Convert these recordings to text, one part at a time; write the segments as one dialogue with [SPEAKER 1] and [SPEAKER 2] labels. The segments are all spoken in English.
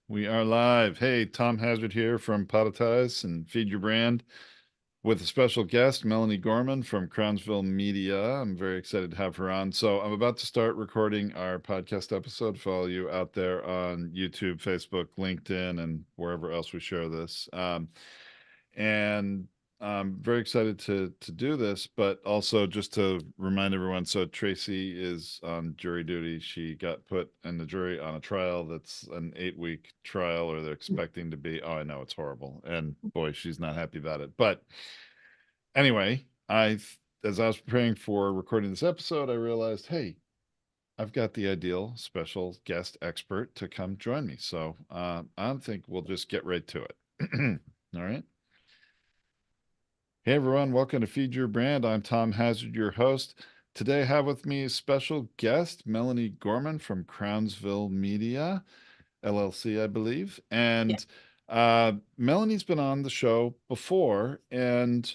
[SPEAKER 1] We are live. Hey, Tom Hazard here from Podetize and Feed Your Brand with a special guest, Melanie Gorman from Crownsville Media. I'm very excited to have her on. So I'm about to start recording our podcast episode for all you out there on YouTube, Facebook, LinkedIn, and wherever else we share this. And I'm very excited to do this, but also just to remind everyone, so Tracy is on jury duty. She got put in the jury on a trial that's an 8-week trial, or they're expecting to be. Oh, I know it's horrible. And boy, she's not happy about it. But anyway, as I was preparing for recording this episode, I realized, hey, I've got the ideal special guest expert to come join me. So I think we'll just get right to it. All right. Hey everyone, welcome to Feed Your Brand. I'm Tom Hazard, your host. Today I have with me a special guest, Melanie Gorman from Crownsville Media, LLC, I believe.
[SPEAKER 2] Yeah.
[SPEAKER 1] And Melanie's been on the show before, and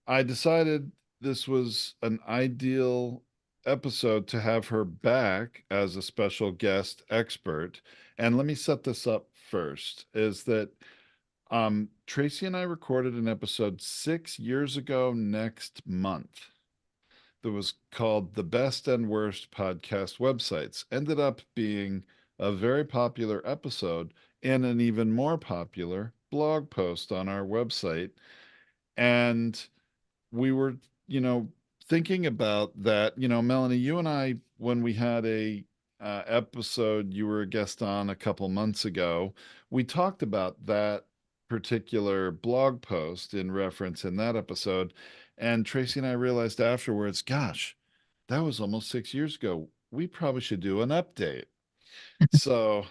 [SPEAKER 1] I decided this was an ideal episode to have her back as a special guest expert. And let me set this up first, is that Tracy and I recorded an episode 6 years ago next month that was called The Best and Worst Podcast Websites. Ended up being a very popular episode and an even more popular blog post on our website. And we were, thinking about that. Melanie, you and I, when we had a episode you were a guest on a couple months ago, we talked about that particular blog post in reference in that episode. And Tracy and I realized afterwards, gosh, that was almost 6 years ago. We probably should do an update. So,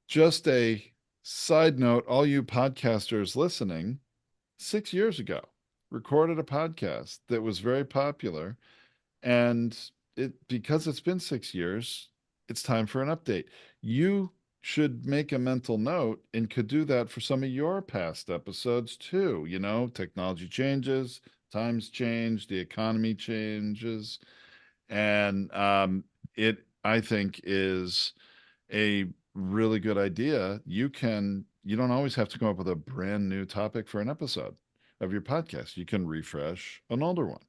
[SPEAKER 1] just a side note, all you podcasters listening, 6 years ago, recorded a podcast that was very popular. And because it's been 6 years, it's time for an update. You should make a mental note and could do that for some of your past episodes too. Technology changes, times change, the economy changes. And it, I think, is a really good idea. You don't always have to come up with a brand new topic for an episode of your podcast. You can refresh an older one.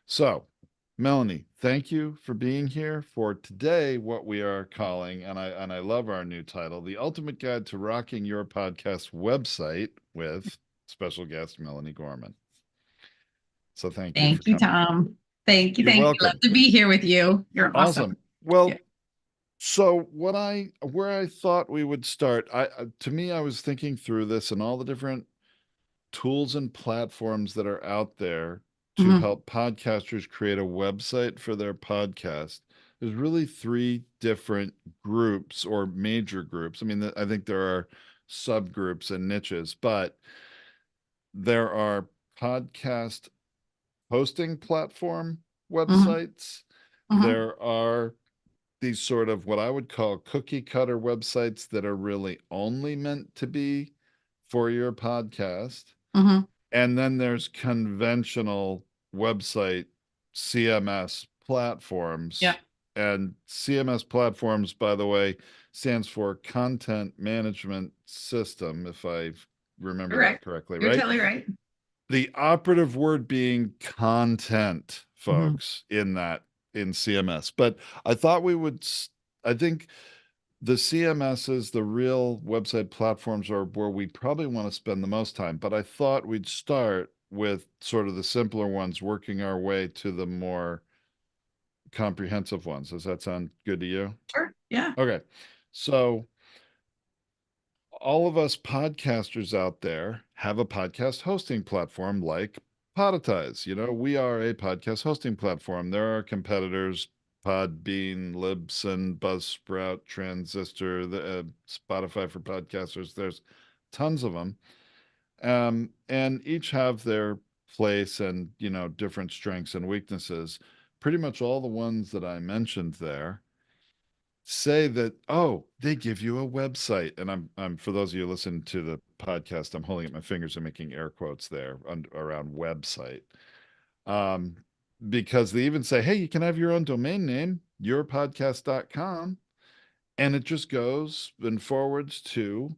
[SPEAKER 1] So, Melanie, thank you for being here for today. What we are calling, and I love our new title, The Ultimate Guide to Rocking Your Podcast Website with special guest Melanie Gorman. So, thank you for
[SPEAKER 2] Thank you,
[SPEAKER 1] coming.
[SPEAKER 2] Tom. Thank you.
[SPEAKER 1] You're
[SPEAKER 2] Thank you. Love
[SPEAKER 1] welcome.
[SPEAKER 2] to be here with you. You're awesome.
[SPEAKER 1] Awesome.
[SPEAKER 2] Yeah.
[SPEAKER 1] Well, so where I thought we would start, to me, I was thinking through this and all the different tools and platforms that are out there to
[SPEAKER 2] Mhm.
[SPEAKER 1] help podcasters create a website for their podcast. There's really three different groups or major groups. I mean, I think there are subgroups and niches, but there are podcast hosting platform
[SPEAKER 2] Mhm.
[SPEAKER 1] websites.
[SPEAKER 2] Mhm.
[SPEAKER 1] There are these sort of what I would call cookie cutter websites that are really only meant to be for your podcast.
[SPEAKER 2] Mhm.
[SPEAKER 1] And then there's conventional website CMS
[SPEAKER 2] Yeah.
[SPEAKER 1] platforms. And CMS platforms, by the way, stands for Content Management System, if I remember that
[SPEAKER 2] Correct.
[SPEAKER 1] correctly,
[SPEAKER 2] You're
[SPEAKER 1] right?
[SPEAKER 2] totally right.
[SPEAKER 1] The operative word being content,
[SPEAKER 2] Mhm.
[SPEAKER 1] folks, in CMS. But I thought I think the CMSs, the real website platforms, are where we probably want to spend the most time. But I thought we'd start with sort of the simpler ones, working our way to the more comprehensive ones. Does that sound good to you?
[SPEAKER 2] Sure. Yeah.
[SPEAKER 1] Okay. So, all of us podcasters out there have a podcast hosting platform like Podetize. We are a podcast hosting platform. There are competitors, Podbean, Libsyn, Buzzsprout, Transistor, the Spotify for podcasters. There's tons of them, and each have their place and different strengths and weaknesses. Pretty much all the ones that I mentioned there say that, oh, they give you a website. And I'm for those of you listening to the podcast, I'm holding up my fingers and making air quotes there around website. um because they even say, hey, you can have your own domain name, yourpodcast.com, and it just goes and forwards to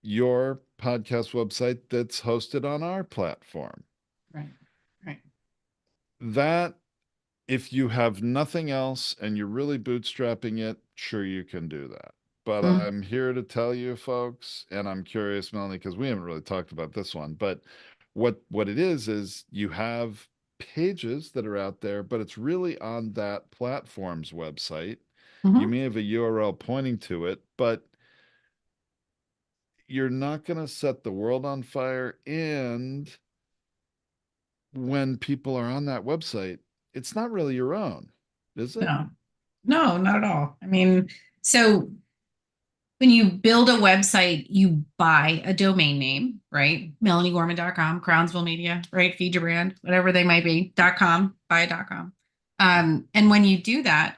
[SPEAKER 1] your podcast website that's hosted on our platform.
[SPEAKER 2] Right. Right.
[SPEAKER 1] That, if you have nothing else and you're really bootstrapping it, sure, you can do that. But
[SPEAKER 2] Mm.
[SPEAKER 1] I'm here to tell you, folks, and I'm curious, Melanie, because we haven't really talked about this one, but what it is you have pages that are out there, but it's really on that platform's website. You
[SPEAKER 2] Mm-hmm.
[SPEAKER 1] may have a URL pointing to it, but you're not going to set the world on fire. And when people are on that website, it's not really your own, is it?
[SPEAKER 2] No, no, not at all. I mean, so when you build a website, you buy a domain name, right? MelanieGorman.com, Crownsville Media, right? Feed your brand, whatever they might be, .com, buy a .com. And when you do that,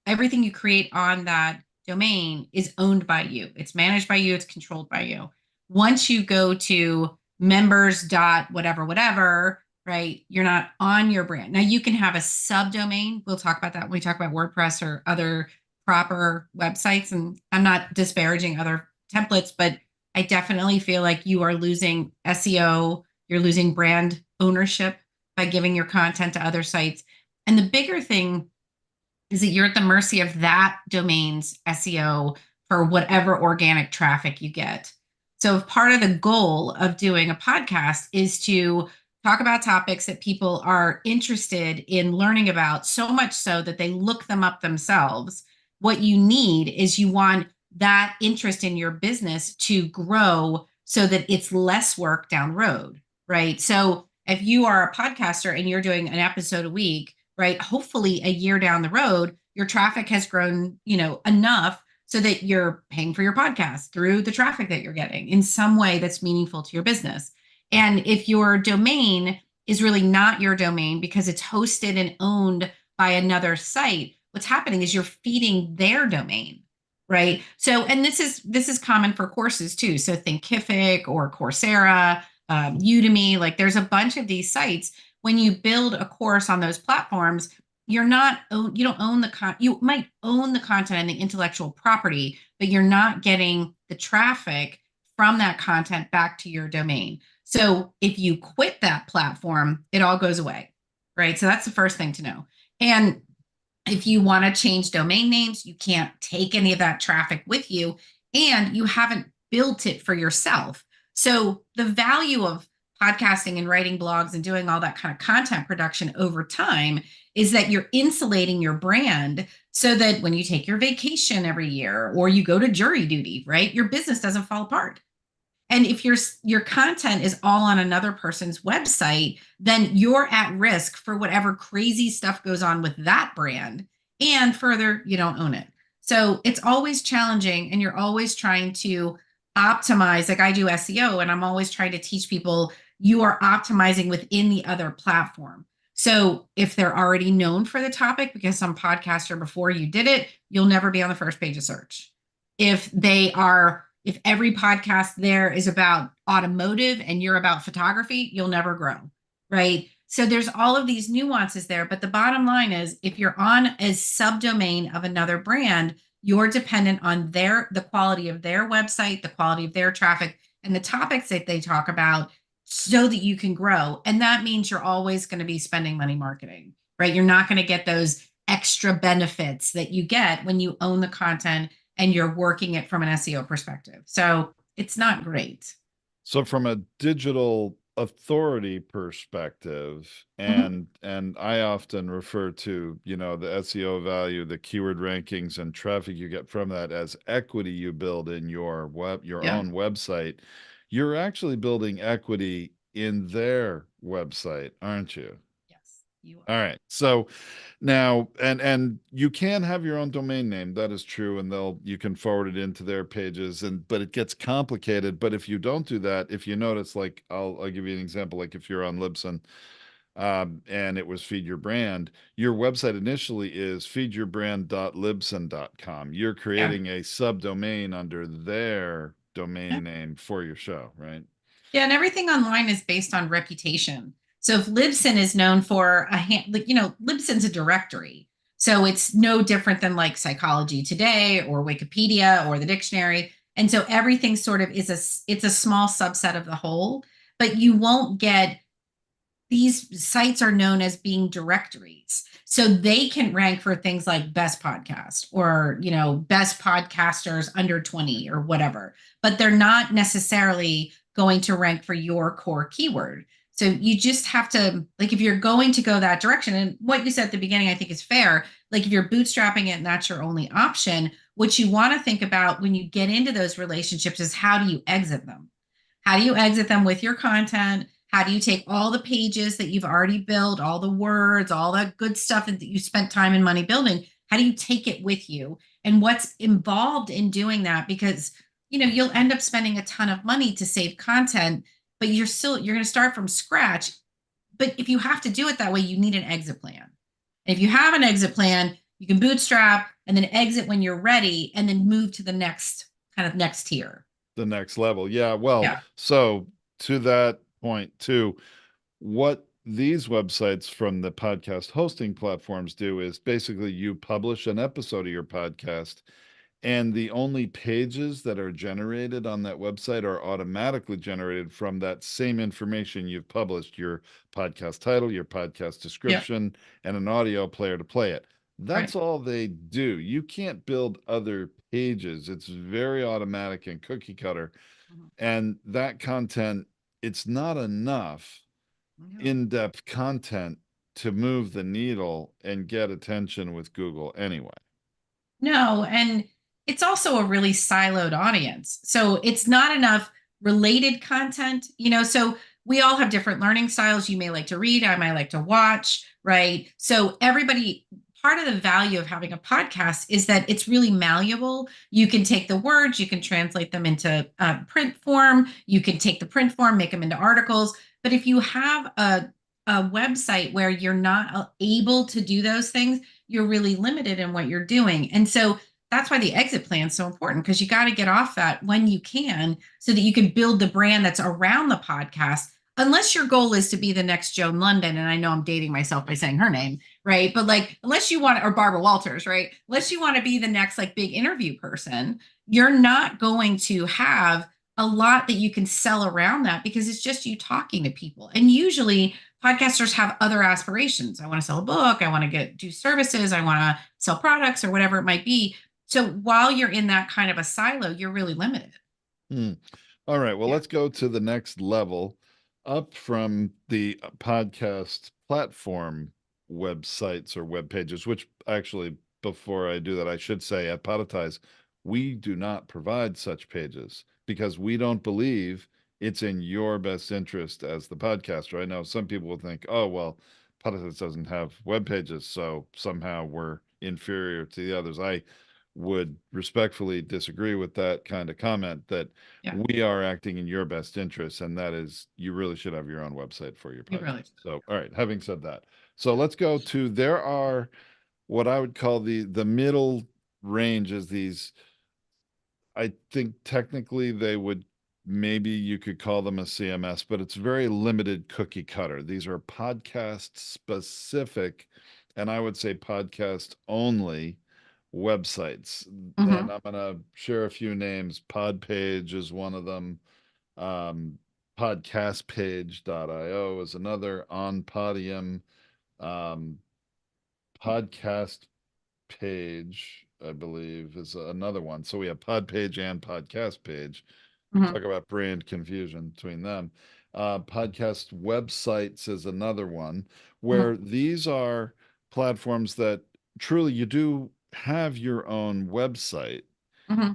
[SPEAKER 2] everything you create on that domain is owned by you. It's managed by you. It's controlled by you. Once you go to members dot whatever, whatever, right? You're not on your brand. Now you can have a subdomain. We'll talk about that when we talk about WordPress or other proper websites. And I'm not disparaging other templates, but I definitely feel like you are losing SEO, you're losing brand ownership by giving your content to other sites. And the bigger thing is that you're at the mercy of that domain's SEO for whatever organic traffic you get. So, if part of the goal of doing a podcast is to talk about topics that people are interested in learning about, so much so that they look them up themselves, what you need is you want that interest in your business to grow so that it's less work down the road, right? So, if you are a podcaster and you're doing an episode a week, right? Hopefully a year down the road, your traffic has grown, enough so that you're paying for your podcast through the traffic that you're getting in some way that's meaningful to your business. And if your domain is really not your domain because it's hosted and owned by another site, what's happening is you're feeding their domain, right? So, and this is common for courses too. So Thinkific or Coursera, Udemy, like there's a bunch of these sites. When you build a course on those platforms, you don't own you might own the content and the intellectual property, but you're not getting the traffic from that content back to your domain. So if you quit that platform, it all goes away, right? So that's the first thing to know. And if you want to change domain names, you can't take any of that traffic with you, and you haven't built it for yourself. So the value of podcasting and writing blogs and doing all that kind of content production over time is that you're insulating your brand so that when you take your vacation every year or you go to jury duty, right, your business doesn't fall apart. And if your content is all on another person's website, then you're at risk for whatever crazy stuff goes on with that brand. And further, you don't own it. So it's always challenging, and you're always trying to optimize. Like I do SEO, and I'm always trying to teach people you are optimizing within the other platform. So if they're already known for the topic because some podcaster before you did it, you'll never be on the first page of search. If every podcast there is about automotive and you're about photography, you'll never grow, right? So there's all of these nuances there. But the bottom line is if you're on a subdomain of another brand, you're dependent on the quality of their website, the quality of their traffic, and the topics that they talk about so that you can grow. And that means you're always going to be spending money marketing, right? You're not going to get those extra benefits that you get when you own the content and you're working it from an SEO perspective. So it's not great.
[SPEAKER 1] So from a digital authority perspective, and I often refer to, the SEO value, the keyword rankings and traffic you get from that as equity you build in your own website. You're actually building equity in their website, aren't you?
[SPEAKER 2] Yes, you
[SPEAKER 1] All
[SPEAKER 2] are.
[SPEAKER 1] right. So now, and you can have your own domain name. That is true, and you can forward it into their pages, but it gets complicated. But if you don't do that, if you notice, like I'll give you an example. Like if you're on Libsyn, and it was Feed Your Brand, your website initially is feedyourbrand.libsyn.com. You're
[SPEAKER 2] Yeah.
[SPEAKER 1] creating a subdomain under their
[SPEAKER 2] Yeah.
[SPEAKER 1] domain name for your show, right?
[SPEAKER 2] Yeah, and everything online is based on reputation. So if Libsyn is known for Libsyn's a directory. So it's no different than like Psychology Today or Wikipedia or the dictionary. And so everything sort of it's a small subset of the whole, but you won't get these sites are known as being directories. So they can rank for things like best podcast or, best podcasters under 20 or whatever, but they're not necessarily going to rank for your core keyword. So you just have to, like, if you're going to go that direction, and what you said at the beginning, I think is fair. Like, if you're bootstrapping it and that's your only option, what you want to think about when you get into those relationships is how do you exit them? How do you exit them with your content? How do you take all the pages that you've already built, all the words, all that good stuff that you spent time and money building? How do you take it with you? And what's involved in doing that? Because, you'll end up spending a ton of money to save content, but you're going to start from scratch. But if you have to do it that way, you need an exit plan. And if you have an exit plan, you can bootstrap and then exit when you're ready and then move to the next tier.
[SPEAKER 1] The next level. Yeah. Well,
[SPEAKER 2] Yeah.
[SPEAKER 1] so to that point too, what these websites from the podcast hosting platforms do is basically you publish an episode of your podcast, and the only pages that are generated on that website are automatically generated from that same information you've published, your podcast title, your podcast
[SPEAKER 2] Yeah.
[SPEAKER 1] description, and an audio player to play it.
[SPEAKER 2] Right.
[SPEAKER 1] That's all they do. You can't build other pages. It's very automatic and cookie cutter.
[SPEAKER 2] Mhm.
[SPEAKER 1] And that content, it's not enough
[SPEAKER 2] No.
[SPEAKER 1] in-depth content to move the needle and get attention with Google anyway.
[SPEAKER 2] No, and it's also a really siloed audience. So it's not enough related content, so we all have different learning styles. You may like to read, I might like to watch, right? So everybody, part of the value of having a podcast is that it's really malleable. You can take the words, you can translate them into print form, you can take the print form, make them into articles. But if you have a website where you're not able to do those things, you're really limited in what you're doing. And so that's why the exit plan is so important, because you got to get off that when you can so that you can build the brand that's around the podcast. Unless your goal is to be the next Joan London, and I know I'm dating myself by saying her name, right? But like, unless you want, or Barbara Walters, right? Unless you want to be the next like big interview person, you're not going to have a lot that you can sell around that because it's just you talking to people. And usually podcasters have other aspirations. I want to sell a book, I want to do services, I want to sell products or whatever it might be. So while you're in that kind of a silo, you're really limited.
[SPEAKER 1] Hmm. All right. Well,
[SPEAKER 2] Yeah.
[SPEAKER 1] let's go to the next level up from the podcast platform websites or web pages, which actually, before I do that, I should say at Podetize, we do not provide such pages because we don't believe it's in your best interest as the podcaster. I know some people will think, oh, well, Podetize doesn't have web pages, so somehow we're inferior to the others. I would respectfully disagree with that kind of comment, that
[SPEAKER 2] Yeah.
[SPEAKER 1] we are acting in your best interest, and that is you really should have your own website for your
[SPEAKER 2] You really.
[SPEAKER 1] podcast. So, all right, having said that, so let's go to there are what I would call the middle range is these. I think technically they would, maybe you could call them a CMS, but it's very limited cookie cutter. These are podcast specific, and I would say podcast only websites. And
[SPEAKER 2] Mm-hmm.
[SPEAKER 1] I'm going to share a few names. Podpage is one of them. Um, Podcastpage.io is another. On Podium, um, podcast page, I believe, is another one. So we have pod page and podcast page.
[SPEAKER 2] Mm-hmm.
[SPEAKER 1] Talk about brand confusion between them. Podcast websites is another one
[SPEAKER 2] Mm-hmm.
[SPEAKER 1] where these are platforms that truly you do have your own website,
[SPEAKER 2] Mm-hmm.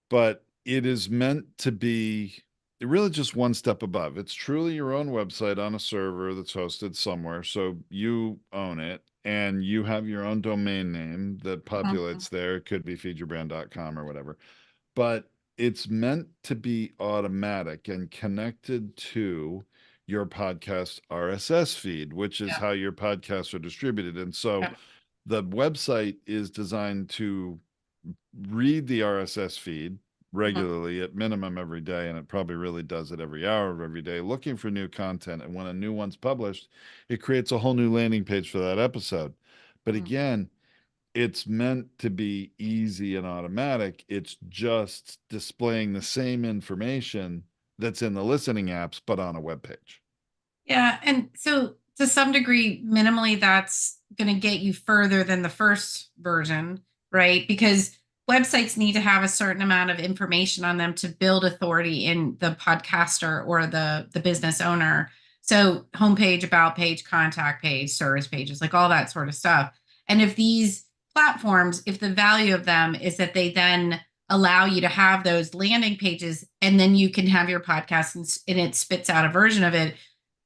[SPEAKER 1] but it is meant to be really just one step above. It's truly your own website on a server that's hosted somewhere. So you own it and you have your own domain name that
[SPEAKER 2] Mm-hmm.
[SPEAKER 1] populates there. It could be feedyourbrand.com or whatever, but it's meant to be automatic and connected to your podcast RSS feed, which is
[SPEAKER 2] Yeah.
[SPEAKER 1] how your podcasts are distributed. And so
[SPEAKER 2] Yeah.
[SPEAKER 1] the website is designed to read the RSS feed
[SPEAKER 2] Mm-hmm.
[SPEAKER 1] regularly at minimum every day, and it probably really does it every hour of every day, looking for new content. And when a new one's published, it creates a whole new landing page for that episode. But
[SPEAKER 2] Mm.
[SPEAKER 1] again, it's meant to be easy and automatic. It's just displaying the same information that's in the listening apps, but on a web page.
[SPEAKER 2] Yeah. And so to some degree, minimally, that's going to get you further than the first version, right? Because websites need to have a certain amount of information on them to build authority in the podcaster or the business owner. So homepage, about page, contact page, service pages, like all that sort of stuff. And if these platforms, if the value of them is that they then allow you to have those landing pages and then you can have your podcast and it spits out a version of it,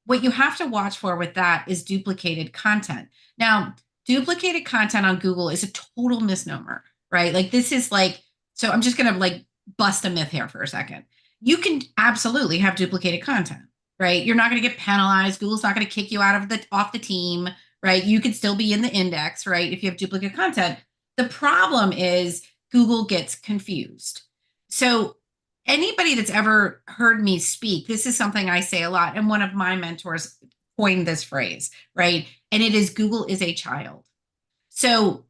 [SPEAKER 2] what you have to watch for with that is duplicated content. Now, duplicated content on Google is a total misnomer, right? Like this is like, so I'm just going to like bust a myth here for a second. You can absolutely have duplicated content, right? You're not going to get penalized. Google's not going to kick you out of the off the team, right? You could still be in the index, right? If you have duplicate content. The problem is Google gets confused. So anybody that's ever heard me speak, this is something I say a lot. And one of my mentors coined this phrase, right? And it is Google is a child. So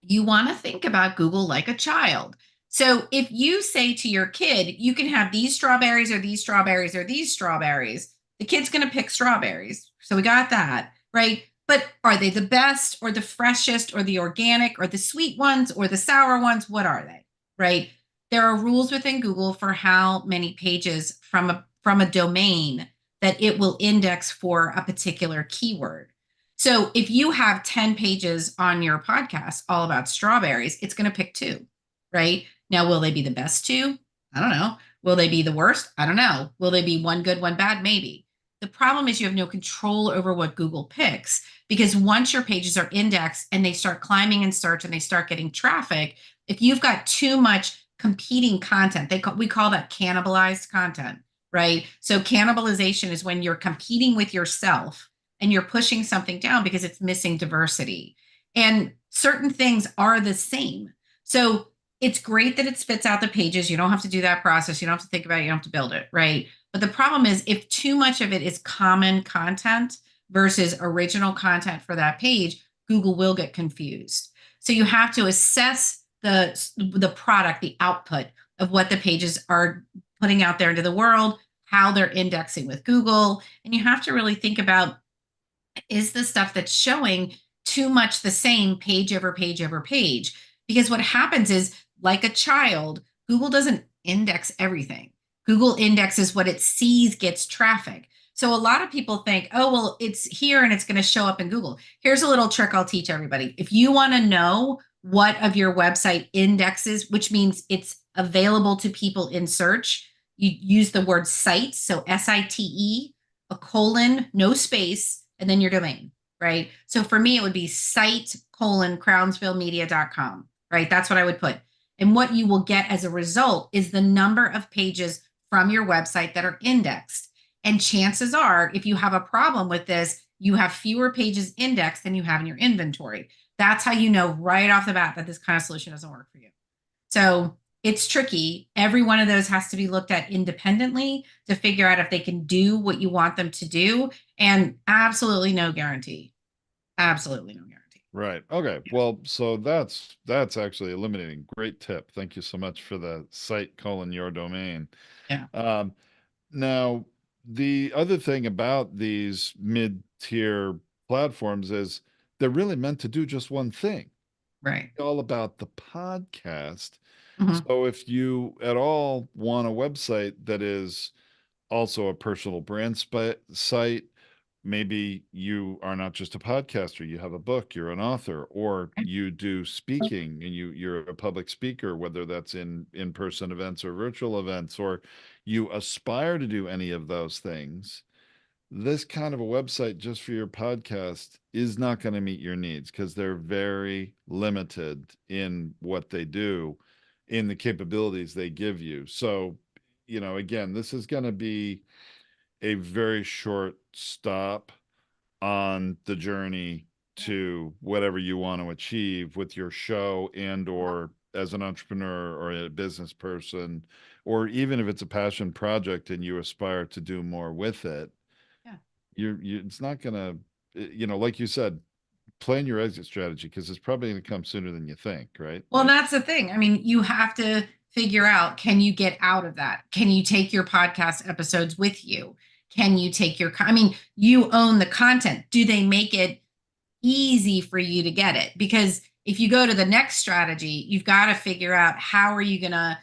[SPEAKER 2] you want to think about Google like a child. So if you say to your kid, you can have these strawberries or these strawberries or these strawberries, the kid's going to pick strawberries. So we got that, right? But are they the best or the freshest or the organic or the sweet ones or the sour ones? What are they, right? There are rules within Google for how many pages from a domain that it will index for a particular keyword. So if you have 10 pages on your podcast all about strawberries, it's going to pick two, right? Now, will they be the best two? I don't know. Will they be the worst? I don't know. Will they be one good, one bad? Maybe. The problem is you have no control over what Google picks because once your pages are indexed and they start climbing in search and they start getting traffic, if you've got too much competing content, we call that cannibalized content, right? So cannibalization is when you're competing with yourself and you're pushing something down because it's missing diversity. And certain things are the same. So it's great that it spits out the pages. You don't have to do that process. You don't have to think about it. You don't have to build it, right? But the problem is if too much of it is common content versus original content for that page, Google will get confused. So you have to assess the product, the output of what the pages are putting out there into the world, how they're indexing with Google, and you have to really think about is the stuff that's showing too much the same page over page over page. Because what happens is, like a child, Google doesn't index everything. Google indexes what it sees gets traffic. So a lot of people think, oh, well, it's here and it's going to show up in Google. Here's a little trick I'll teach everybody. If you want to know what of your website indexes, which means it's available to people in search, you use the word site. So SITE, a colon, no space, and then your domain, right? So for me, it would be site colon crownsvillemedia.com, right? That's what I would put. And what you will get as a result is the number of pages from your website that are indexed. And chances are, if you have a problem with this, you have fewer pages indexed than you have in your inventory. That's how you know right off the bat that this kind of solution doesn't work for you. So it's tricky. Every one of those has to be looked at independently to figure out if they can do what you want them to do. And absolutely no guarantee. Absolutely no guarantee.
[SPEAKER 1] Right. Okay. Well, so that's actually eliminating. Great tip. Thank you so much for the site colon your domain.
[SPEAKER 2] Yeah.
[SPEAKER 1] Um, Now, the other thing about these mid-tier platforms is they're really meant to do just one thing,
[SPEAKER 2] Right.
[SPEAKER 1] all about the podcast.
[SPEAKER 2] Mhm.
[SPEAKER 1] So if you at all want a website that is also a personal brand site, maybe you are not just a podcaster, you have a book, you're an author, or you do speaking and you're a public speaker, whether that's in in-person events or virtual events, or you aspire to do any of those things. This kind of a website just for your podcast is not going to meet your needs because they're very limited in what they do, in the capabilities they give you. So, again, this is going to be a very short stop on the journey to whatever you want to achieve with your show and or as an entrepreneur or a business person, or even if it's a passion project and you aspire to do more with it,
[SPEAKER 2] Yeah.
[SPEAKER 1] it's not gonna, like you said, plan your exit strategy because it's probably going to come sooner than you think, right?
[SPEAKER 2] Well, that's the thing. I mean, you have to figure out, can you get out of that? Can you take your podcast episodes with you? Can you take I mean, you own the content. Do they make it easy for you to get it? Because if you go to the next strategy, you've got to figure out how are you going to,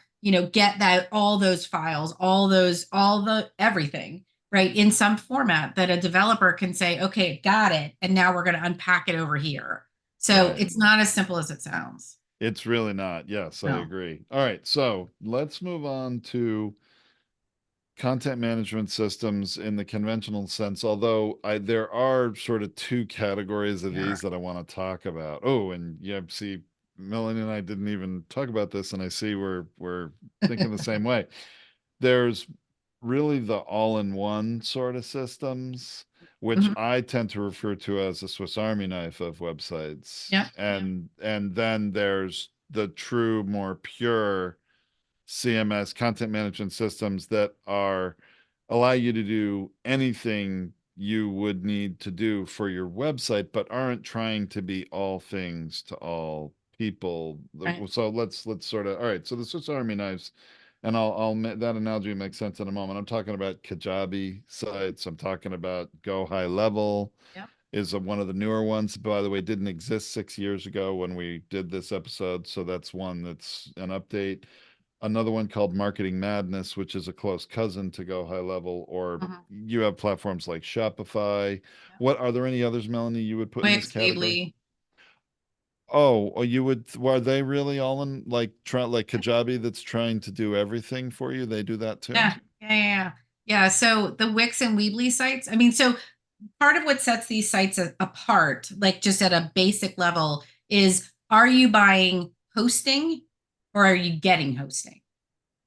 [SPEAKER 2] get that, all those files, all the everything, right, in some format that a developer can say, okay, got it. And now we're going to unpack it over here. So
[SPEAKER 1] Right.
[SPEAKER 2] it's not as simple as it sounds.
[SPEAKER 1] It's really not. Yes, I
[SPEAKER 2] No.
[SPEAKER 1] agree. All right, so let's move on to content management systems in the conventional sense, although there are sort of two categories of
[SPEAKER 2] Yeah.
[SPEAKER 1] these that I want to talk about. Oh, and yeah, see, Melanie and I didn't even talk about this, and I see we're thinking the same way. There's really the all-in-one sort of systems, which
[SPEAKER 2] Mhm.
[SPEAKER 1] I tend to refer to as the Swiss Army knife of
[SPEAKER 2] Yeah.
[SPEAKER 1] websites. And then there's the true, more pure CMS content management systems that are allow you to do anything you would need to do for your website, but aren't trying to be all things to all people.
[SPEAKER 2] Right.
[SPEAKER 1] So let's sort of all right. So the Swiss Army knives, and that analogy makes sense in a moment. I'm talking about Kajabi sites. I'm talking about Go High Level
[SPEAKER 2] Yep.
[SPEAKER 1] is one of the newer ones. By the way, didn't exist 6 years ago when we did this episode, so that's one that's an update. Another one called Marketing Madness, which is a close cousin to Go High Level, or
[SPEAKER 2] Mhm.
[SPEAKER 1] you have platforms like Shopify.
[SPEAKER 2] Yep.
[SPEAKER 1] What are there any others, Melanie, you would put in this
[SPEAKER 2] Wix,
[SPEAKER 1] category?
[SPEAKER 2] Weebly.
[SPEAKER 1] Oh, you would, were they really all in like Kajabi that's trying to do everything for you? They do that too?
[SPEAKER 2] Yeah. Yeah. Yeah. Yeah. Yeah. So the Wix and Weebly sites, I mean, so part of what sets these sites apart, like just at a basic level, is are you buying hosting or are you getting hosting?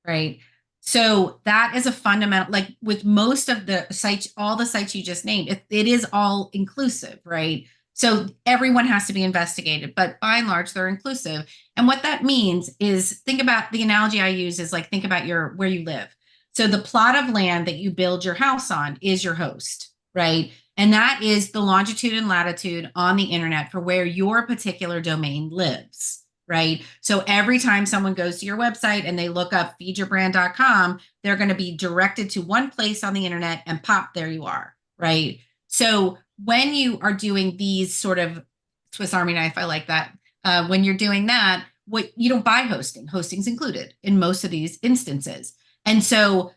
[SPEAKER 2] Right. So that is a fundamental, like with most of the sites, all the sites you just named, it is all inclusive, right? So everyone has to be investigated, but by and large, they're inclusive. And what that means is think about the analogy I use is like think about your where you live. So the plot of land that you build your house on is your host, right? And that is the longitude and latitude on the internet for where your particular domain lives, right? So every time someone goes to your website and they look up feedyourbrand.com, they're going to be directed to one place on the internet and pop, there you are, right? So when you are doing these sort of Swiss Army knife, I like that. When you're doing that, what you don't buy hosting, hosting's included in most of these instances. And so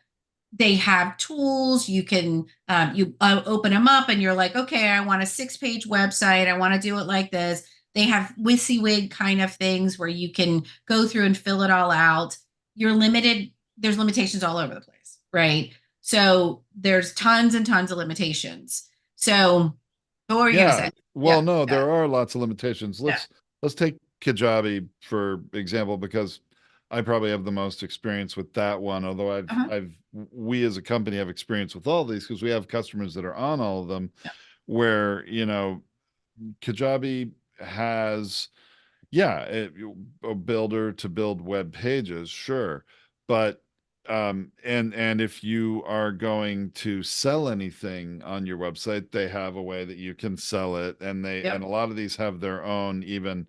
[SPEAKER 2] they have tools you can you open them up and you're like, okay, I want a 6-page website, I want to do it like this. They have WYSIWYG kind of things where you can go through and fill it all out. You're limited, there's limitations all over the place, right? So there's tons and tons of limitations. So what were you gonna
[SPEAKER 1] Yeah.
[SPEAKER 2] say?
[SPEAKER 1] Well,
[SPEAKER 2] Yeah.
[SPEAKER 1] no,
[SPEAKER 2] Yeah.
[SPEAKER 1] there are lots of limitations.
[SPEAKER 2] Yeah.
[SPEAKER 1] Let's take Kajabi for example, because I probably have the most experience with that one, although
[SPEAKER 2] Uh-huh.
[SPEAKER 1] we as a company have experience with all these because we have customers that are on all of them
[SPEAKER 2] Yeah.
[SPEAKER 1] where, Kajabi has, yeah, a builder to build web pages, sure. But and if you are going to sell anything on your website, they have a way that you can sell it. And
[SPEAKER 2] Yep.
[SPEAKER 1] a lot of these have their own even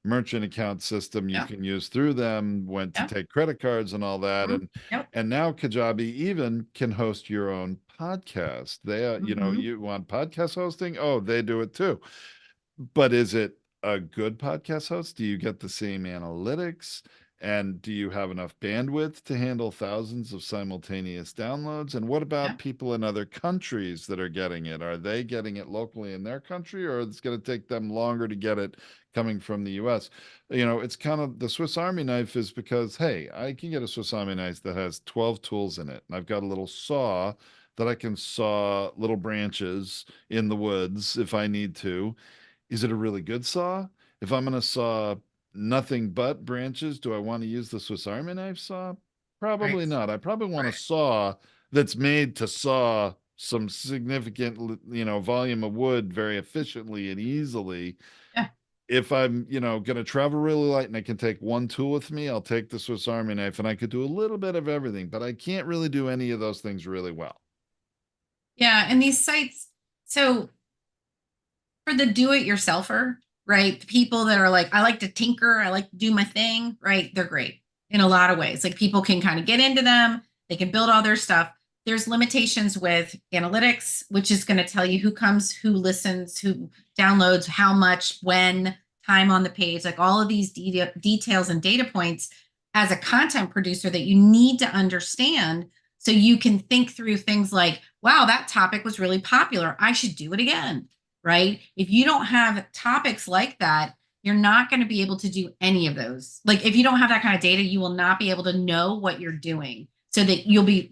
[SPEAKER 1] merchant account system you
[SPEAKER 2] Yep.
[SPEAKER 1] can use through them when to
[SPEAKER 2] Yep.
[SPEAKER 1] take credit cards and all that.
[SPEAKER 2] Mhm. Yep.
[SPEAKER 1] And now Kajabi even can host your own podcast.
[SPEAKER 2] Mhm.
[SPEAKER 1] You want podcast hosting? Oh, they do it too. But is it a good podcast host? Do you get the same analytics? And do you have enough bandwidth to handle thousands of simultaneous downloads? And what about
[SPEAKER 2] Yep.
[SPEAKER 1] people in other countries that are getting it? Are they getting it locally in their country, or it's going to take them longer to get it coming from the US? It's kind of the Swiss Army knife is because, hey, I can get a Swiss Army knife that has 12 tools in it. And I've got a little saw that I can saw little branches in the woods if I need to. Is it a really good saw? If I'm going to saw nothing but branches, do I want to use the Swiss Army knife saw?
[SPEAKER 2] Right.
[SPEAKER 1] Probably not. I probably want a
[SPEAKER 2] Right.
[SPEAKER 1] saw that's made to saw some significant, volume of wood very efficiently and easily.
[SPEAKER 2] Yeah.
[SPEAKER 1] If I'm, going to travel really light and I can take one tool with me, I'll take the Swiss Army knife and I could do a little bit of everything, but I can't really do any of those things really well.
[SPEAKER 2] Yeah. And these sites, so for the do-it-yourselfer, right? The people that are like, I like to tinker, I like to do my thing, right? They're great in a lot of ways. Like people can kind of get into them, they can build all their stuff. There's limitations with analytics, which is going to tell you who comes, who listens, who downloads, how much, when, time on the page, like all of these details and data points as a content producer that you need to understand so you can think through things like, wow, that topic was really popular. I should do it again, right? If you don't have topics like that, you're not going to be able to do any of those. Like if you don't have that kind of data, you will not be able to know what you're doing so that you'll be,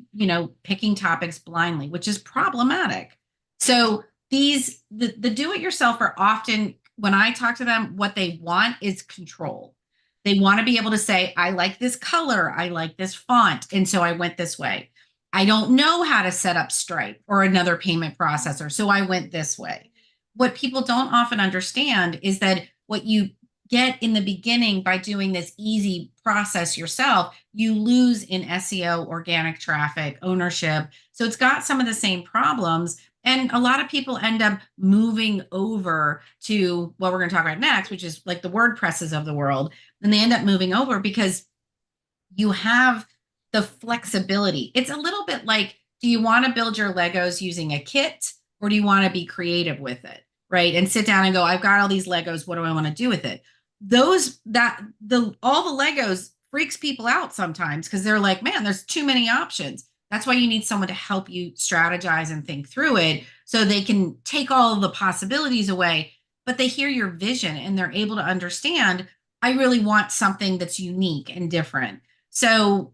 [SPEAKER 2] picking topics blindly, which is problematic. So the do it yourself are often, when I talk to them, what they want is control. They want to be able to say, I like this color, I like this font, and so I went this way. I don't know how to set up Stripe or another payment processor, so I went this way. What people don't often understand is that what you get in the beginning by doing this easy process yourself, you lose in SEO, organic traffic, ownership. So it's got some of the same problems. And a lot of people end up moving over to what we're going to talk about next, which is like the WordPresses of the world. And they end up moving over because you have the flexibility. It's a little bit like, do you want to build your Legos using a kit or do you want to be creative with it? Right. And sit down and go, I've got all these Legos. What do I want to do with it? All the Legos freaks people out sometimes because they're like, man, there's too many options. That's why you need someone to help you strategize and think through it so they can take all of the possibilities away, but they hear your vision and they're able to understand, I really want something that's unique and different. So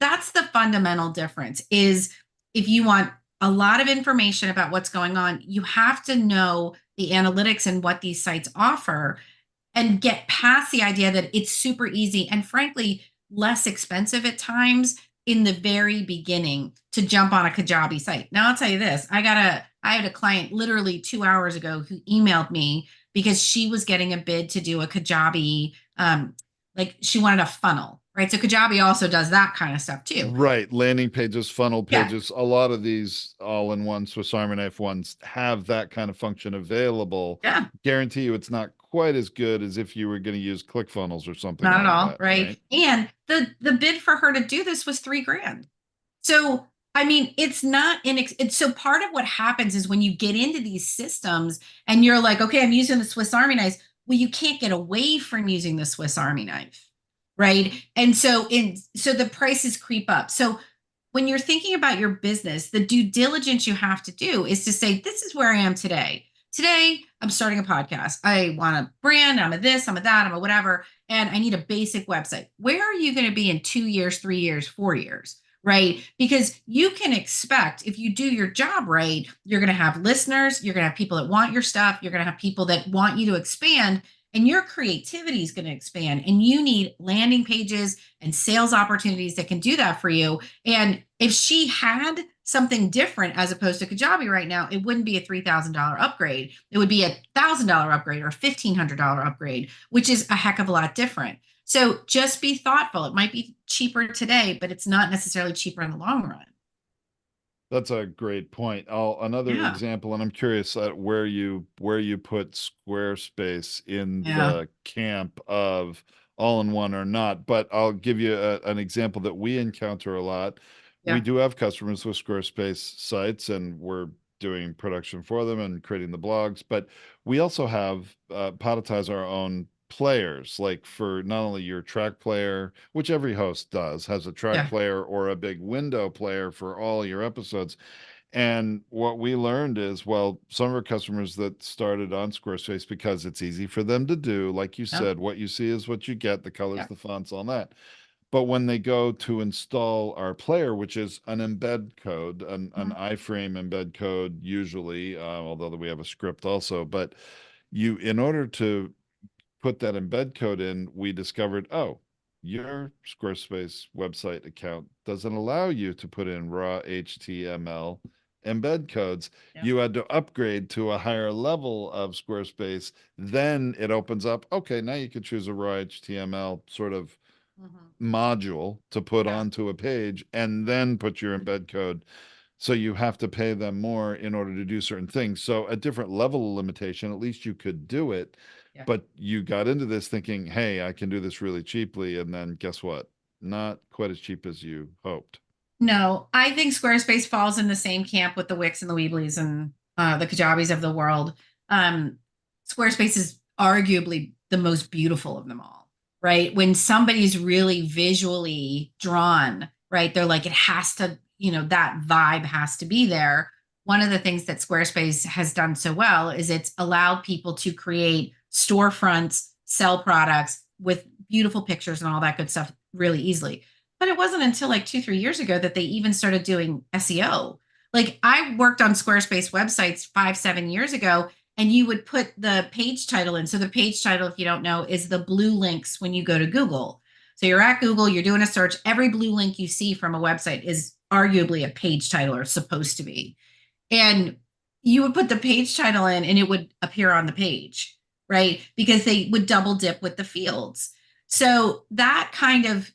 [SPEAKER 2] that's the fundamental difference is if you want a lot of information about what's going on, you have to know the analytics and what these sites offer and get past the idea that it's super easy and frankly less expensive at times in the very beginning to jump on a Kajabi site. Now I'll tell you this, I had a client literally 2 hours ago who emailed me because she was getting a bid to do a Kajabi, like she wanted a funnel, right? So Kajabi also does that kind of stuff too.
[SPEAKER 1] Right. Landing pages, funnel
[SPEAKER 2] Yeah.
[SPEAKER 1] pages, a lot of these all-in-one Swiss Army knife ones have that kind of function available.
[SPEAKER 2] Yeah.
[SPEAKER 1] Guarantee you it's not quite as good as if you were going to use ClickFunnels or something
[SPEAKER 2] Not at
[SPEAKER 1] like
[SPEAKER 2] all,
[SPEAKER 1] that,
[SPEAKER 2] right?
[SPEAKER 1] right?
[SPEAKER 2] And the bid for her to do this was 3 grand. So I mean, it's not it's so part of what happens is when you get into these systems and you're like, okay, I'm using the Swiss Army knife. Well, you can't get away from using the Swiss Army knife, right? And so the prices creep up. So when you're thinking about your business, the due diligence you have to do is to say, this is where I am today. Today, I'm starting a podcast. I want a brand. I'm a this, I'm a that, I'm a whatever. And I need a basic website. Where are you going to be in 2 years, 3 years, 4 years? Right? Because you can expect if you do your job right, you're going to have listeners, you're going to have people that want your stuff, you're going to have people that want you to expand, and your creativity is going to expand. And you need landing pages and sales opportunities that can do that for you. And if she had something different as opposed to Kajabi right now, it wouldn't be a $3,000 upgrade. It would be a $1,000 upgrade or a $1,500 upgrade, which is a heck of a lot different. So just be thoughtful. It might be cheaper today, but it's not necessarily cheaper in the long run.
[SPEAKER 1] That's a great point. Another
[SPEAKER 2] Yeah.
[SPEAKER 1] example, and I'm curious at where you put Squarespace in
[SPEAKER 2] Yeah.
[SPEAKER 1] the camp of all-in-one or not, but I'll give you an example that we encounter a lot. We
[SPEAKER 2] Yeah.
[SPEAKER 1] do have customers with Squarespace sites, and we're doing production for them and creating the blogs, but we also have productize our own players, like for not only your track player, which every host does, has a track
[SPEAKER 2] Yeah.
[SPEAKER 1] player or a big window player for all your episodes. And what we learned is, well, some of our customers that started on Squarespace because it's easy for them to do, like you
[SPEAKER 2] Yep.
[SPEAKER 1] said, what you see is what you get, the colors,
[SPEAKER 2] Yep.
[SPEAKER 1] the fonts, all that. But when they go to install our player, which is an embed code, an
[SPEAKER 2] Mhm.
[SPEAKER 1] iframe embed code, usually, although we have a script also, but in order to put that embed code in, we discovered, oh, your Squarespace website account doesn't allow you to put in raw HTML embed codes.
[SPEAKER 2] Yep.
[SPEAKER 1] You had to upgrade to a higher level of Squarespace. Then it opens up, okay, now you can choose a raw HTML sort of
[SPEAKER 2] Mhm.
[SPEAKER 1] module to put
[SPEAKER 2] Yeah.
[SPEAKER 1] onto a page and then put your embed code. So you have to pay them more in order to do certain things. So a different level of limitation, at least you could do it.
[SPEAKER 2] Yeah.
[SPEAKER 1] But you got into this thinking, hey, I can do this really cheaply. And then guess what? Not quite as cheap as you hoped.
[SPEAKER 2] No, I think Squarespace falls in the same camp with the Wix and the Weebly's and the Kajabis of the world. Um, Squarespace is arguably the most beautiful of them all, right? When somebody's really visually drawn, right? They're like, it has to, that vibe has to be there. One of the things that Squarespace has done so well is it's allowed people to create storefronts, sell products with beautiful pictures and all that good stuff really easily. But it wasn't until like 2, 3 years ago that they even started doing SEO. Like I worked on Squarespace websites 5, 7 years ago, and you would put the page title in. So the page title, if you don't know, is the blue links when you go to Google. So you're at Google, you're doing a search. Every blue link you see from a website is arguably a page title or supposed to be. And you would put the page title in and it would appear on the page, right? Because they would double dip with the fields. So that kind of,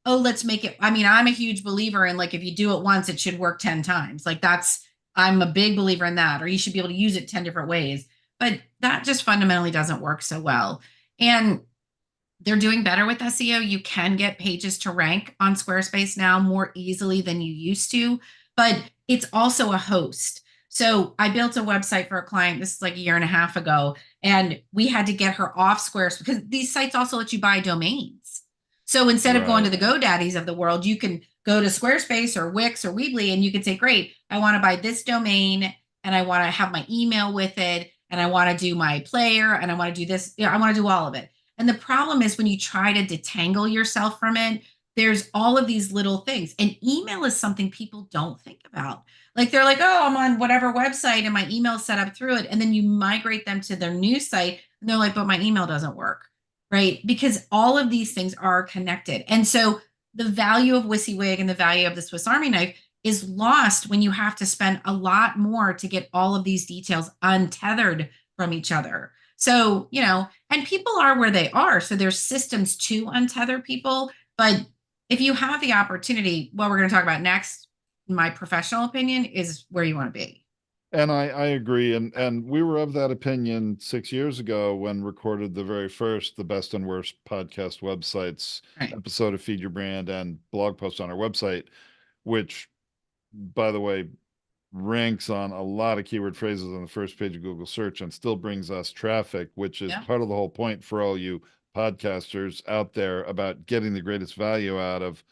[SPEAKER 2] oh, let's make it. I mean, I'm a huge believer in like if you do it once, it should work 10 times. Like I'm a big believer in that, or you should be able to use it 10 different ways. But that just fundamentally doesn't work so well. And they're doing better with SEO. You can get pages to rank on Squarespace now more easily than you used to, but it's also a host. So I built a website for a client, this is like a year and a half ago, and we had to get her off Squarespace because these sites also let you buy domains. So instead of going to
[SPEAKER 1] Right.
[SPEAKER 2] the GoDaddies of the world, you can go to Squarespace or Wix or Weebly and you can say, great, I want to buy this domain and I want to have my email with it and I want to do my player and I want to do this. I want to do all of it. And the problem is when you try to detangle yourself from it, there's all of these little things. And email is something people don't think about. Like they're like, oh, I'm on whatever website and my email set up through it. And then you migrate them to their new site and they're like, but my email doesn't work. Right. Because all of these things are connected. And so the value of WYSIWYG and the value of the Swiss Army knife is lost when you have to spend a lot more to get all of these details untethered from each other. So, and people are where they are. So there's systems to untether people. But if you have the opportunity, what we're going to talk about next, in my professional opinion, is where you want to be.
[SPEAKER 1] And I agree. And we were of that opinion 6 years ago when recorded the very first The Best and Worst Podcast Websites
[SPEAKER 2] Right.
[SPEAKER 1] episode of Feed Your Brand and blog post on our website, which, by the way, ranks on a lot of keyword phrases on the first page of Google search and still brings us traffic, which is
[SPEAKER 2] Yeah.
[SPEAKER 1] part of the whole point for all you podcasters out there about getting the greatest value out of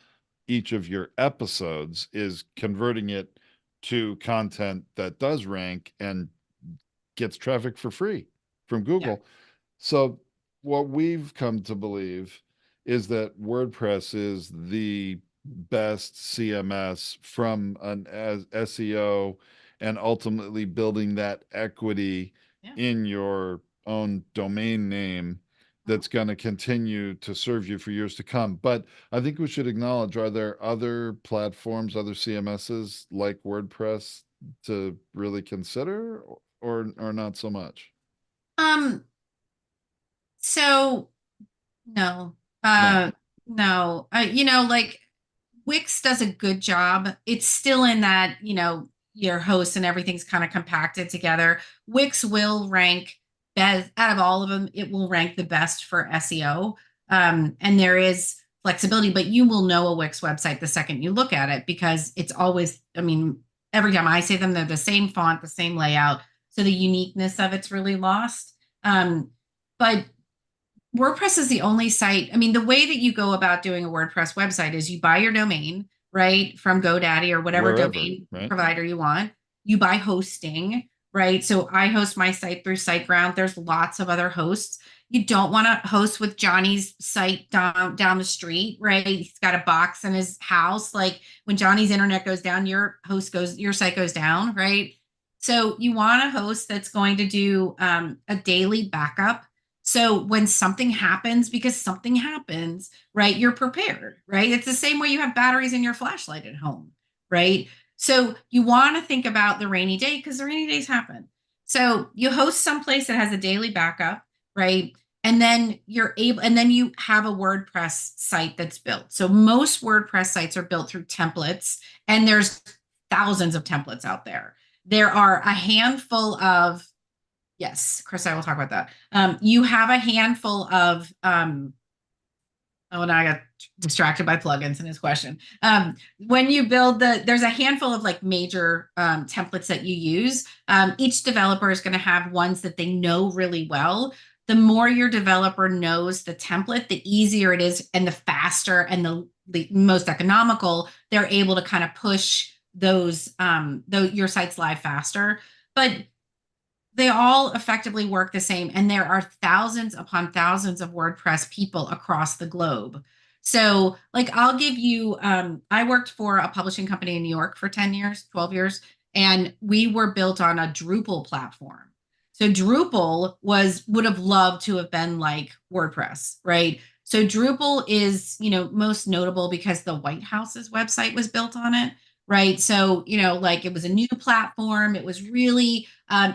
[SPEAKER 1] each of your episodes is converting it to content that does rank and gets traffic for free from
[SPEAKER 2] Yeah.
[SPEAKER 1] Google. So what we've come to believe is that WordPress is the best CMS from an SEO and ultimately building that equity
[SPEAKER 2] Yeah.
[SPEAKER 1] in your own domain name
[SPEAKER 2] Mhm.
[SPEAKER 1] that's going to continue to serve you for years to come. But I think we should acknowledge, are there other platforms, other CMSs like WordPress to really consider or not so much?
[SPEAKER 2] Um, so no,
[SPEAKER 1] No.
[SPEAKER 2] no, like Wix does a good job. It's still in that, your hosts and everything's kind of compacted together. Wix will rank best out of all of them. It will rank the best for SEO. And there is flexibility, but you will know a Wix website the second you look at it because it's always, I mean, every time I say them, they're the same font, the same layout. So the uniqueness of it's really lost. But WordPress is the only site. I mean, the way that you go about doing a WordPress website is you buy your domain, right, from GoDaddy or whatever
[SPEAKER 1] Wherever,
[SPEAKER 2] domain
[SPEAKER 1] right?
[SPEAKER 2] provider you want. You buy hosting, right? So I host my site through SiteGround. There's lots of other hosts. You don't want to host with Johnny's site down the street, right? He's got a box in his house. Like when Johnny's internet goes down, your site goes down, right? So you want a host that's going to do a daily backup so when something happens, because something happens, right, you're prepared, right? It's the same way you have batteries in your flashlight at home, right? So you want to think about the rainy day because the rainy days happen. So you host someplace that has a daily backup, right? And then and then you have a WordPress site that's built. So most WordPress sites are built through templates, and there's thousands of templates out there. There are a handful of, yes, Chris, I will talk about that. You have a handful of, oh, now I got distracted by plugins in his question. When you build there's a handful of like major templates that you use. Each developer is going to have ones that they know really well. The more your developer knows the template, the easier it is and the faster and the most economical they're able to kind of push your sites live faster. But they all effectively work the same, and there are thousands upon thousands of WordPress people across the globe. So like I'll give you I worked for a publishing company in New York for 10 years, 12 years, and we were built on a Drupal platform. So Drupal would have loved to have been like WordPress, right? So Drupal is, most notable because the White House's website was built on it, right? So, like it was a new platform. It was really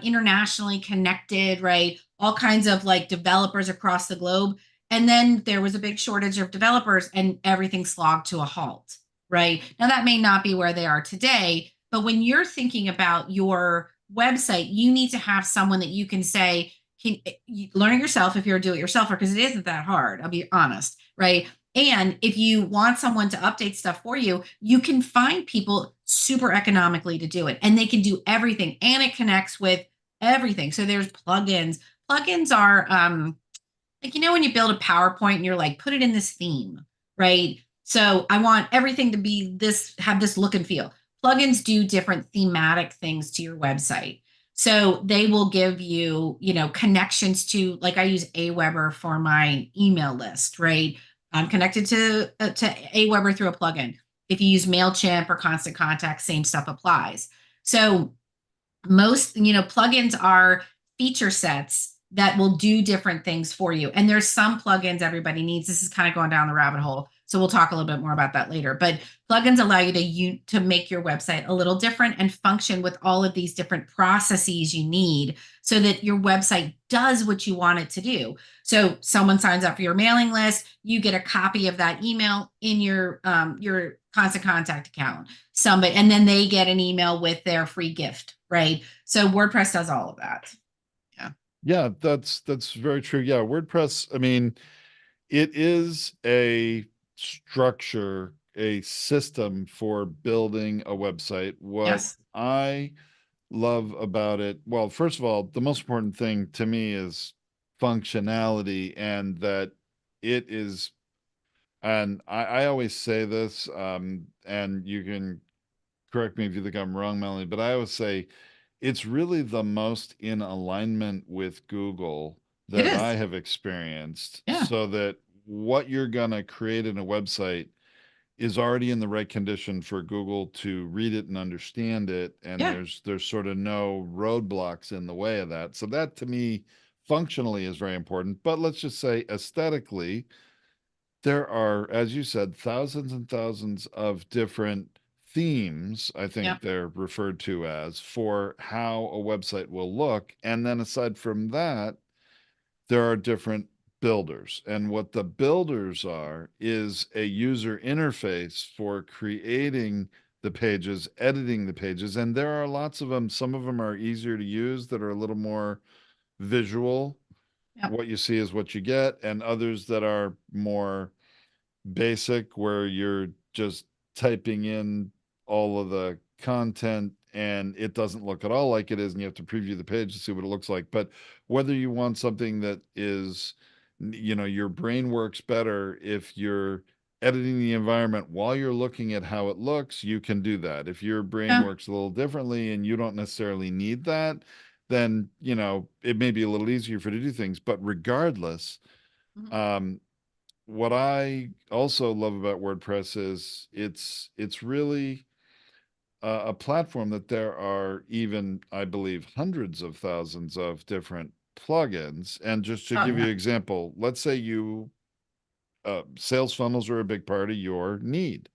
[SPEAKER 2] internationally connected, right? All kinds of like developers across the globe. And then there was a big shortage of developers and everything slogged to a halt, right? Now, that may not be where they are today, but when you're thinking about your website, you need to have someone that you can say, you learn it yourself if you're a do-it-yourselfer, because it isn't that hard, I'll be honest, right? And if you want someone to update stuff for you, you can find people super economically to do it. And they can do everything. And it connects with everything. So there's plugins. Plugins are like, when you build a PowerPoint and you're like, put it in this theme, right? So I want everything to be this, have this look and feel. Plugins do different thematic things to your website. So they will give you, connections to, like I use Aweber for my email list, right? I'm connected to Aweber through a plugin. If you use MailChimp or Constant Contact, same stuff applies. So most, plugins are feature sets that will do different things for you. And there's some plugins everybody needs. This is kind of going down the rabbit hole. So we'll talk a little bit more about that later. But plugins allow you to make your website a little different and function with all of these different processes you need so that your website does what you want it to do. So someone signs up for your mailing list, you get a copy of that email in your Constant Contact account. Somebody, and then they get an email with their free gift, right? So WordPress does all of that. Yeah.
[SPEAKER 1] Yeah, that's very true. Yeah, WordPress, I mean, it is a structure, a system for building a website. What
[SPEAKER 2] Yes.
[SPEAKER 1] I love about it, well, first of all, the most important thing to me is functionality, and that it is, and I always say this, and you can correct me if you think I'm wrong, Melanie, but I always say it's really the most in alignment with Google
[SPEAKER 2] It
[SPEAKER 1] that I
[SPEAKER 2] is.
[SPEAKER 1] have experienced,
[SPEAKER 2] Yeah.
[SPEAKER 1] so that what you're gonna create in a website is already in the right condition for Google to read it and understand it, and
[SPEAKER 2] Yeah.
[SPEAKER 1] there's sort of no roadblocks in the way of that. So that to me functionally is very important. But let's just say aesthetically, there are, as you said, thousands and thousands of different themes, I
[SPEAKER 2] Yeah.
[SPEAKER 1] think they're referred to as, for how a website will look. And then aside from that, there are different builders. And what the builders are is a user interface for creating the pages, editing the pages. And there are lots of them. Some of them are easier to use that are a little more visual.
[SPEAKER 2] Yeah.
[SPEAKER 1] What you see is what you get, and others that are more basic, where you're just typing in all of the content and it doesn't look at all like it is, and you have to preview the page to see what it looks like. But whether you want something that is, your brain works better if you're editing the environment while you're looking at how it looks, you can do that. If your brain
[SPEAKER 2] Yeah.
[SPEAKER 1] works a little differently and you don't necessarily need that, then it may be a little easier for you to do things. But regardless,
[SPEAKER 2] Mhm.
[SPEAKER 1] um, what I also love about WordPress is it's really a platform that there are, even, I believe, hundreds of thousands of different plugins. And just to
[SPEAKER 2] Oh,
[SPEAKER 1] give you
[SPEAKER 2] yeah.
[SPEAKER 1] an example, let's say you sales funnels are a big part of your need.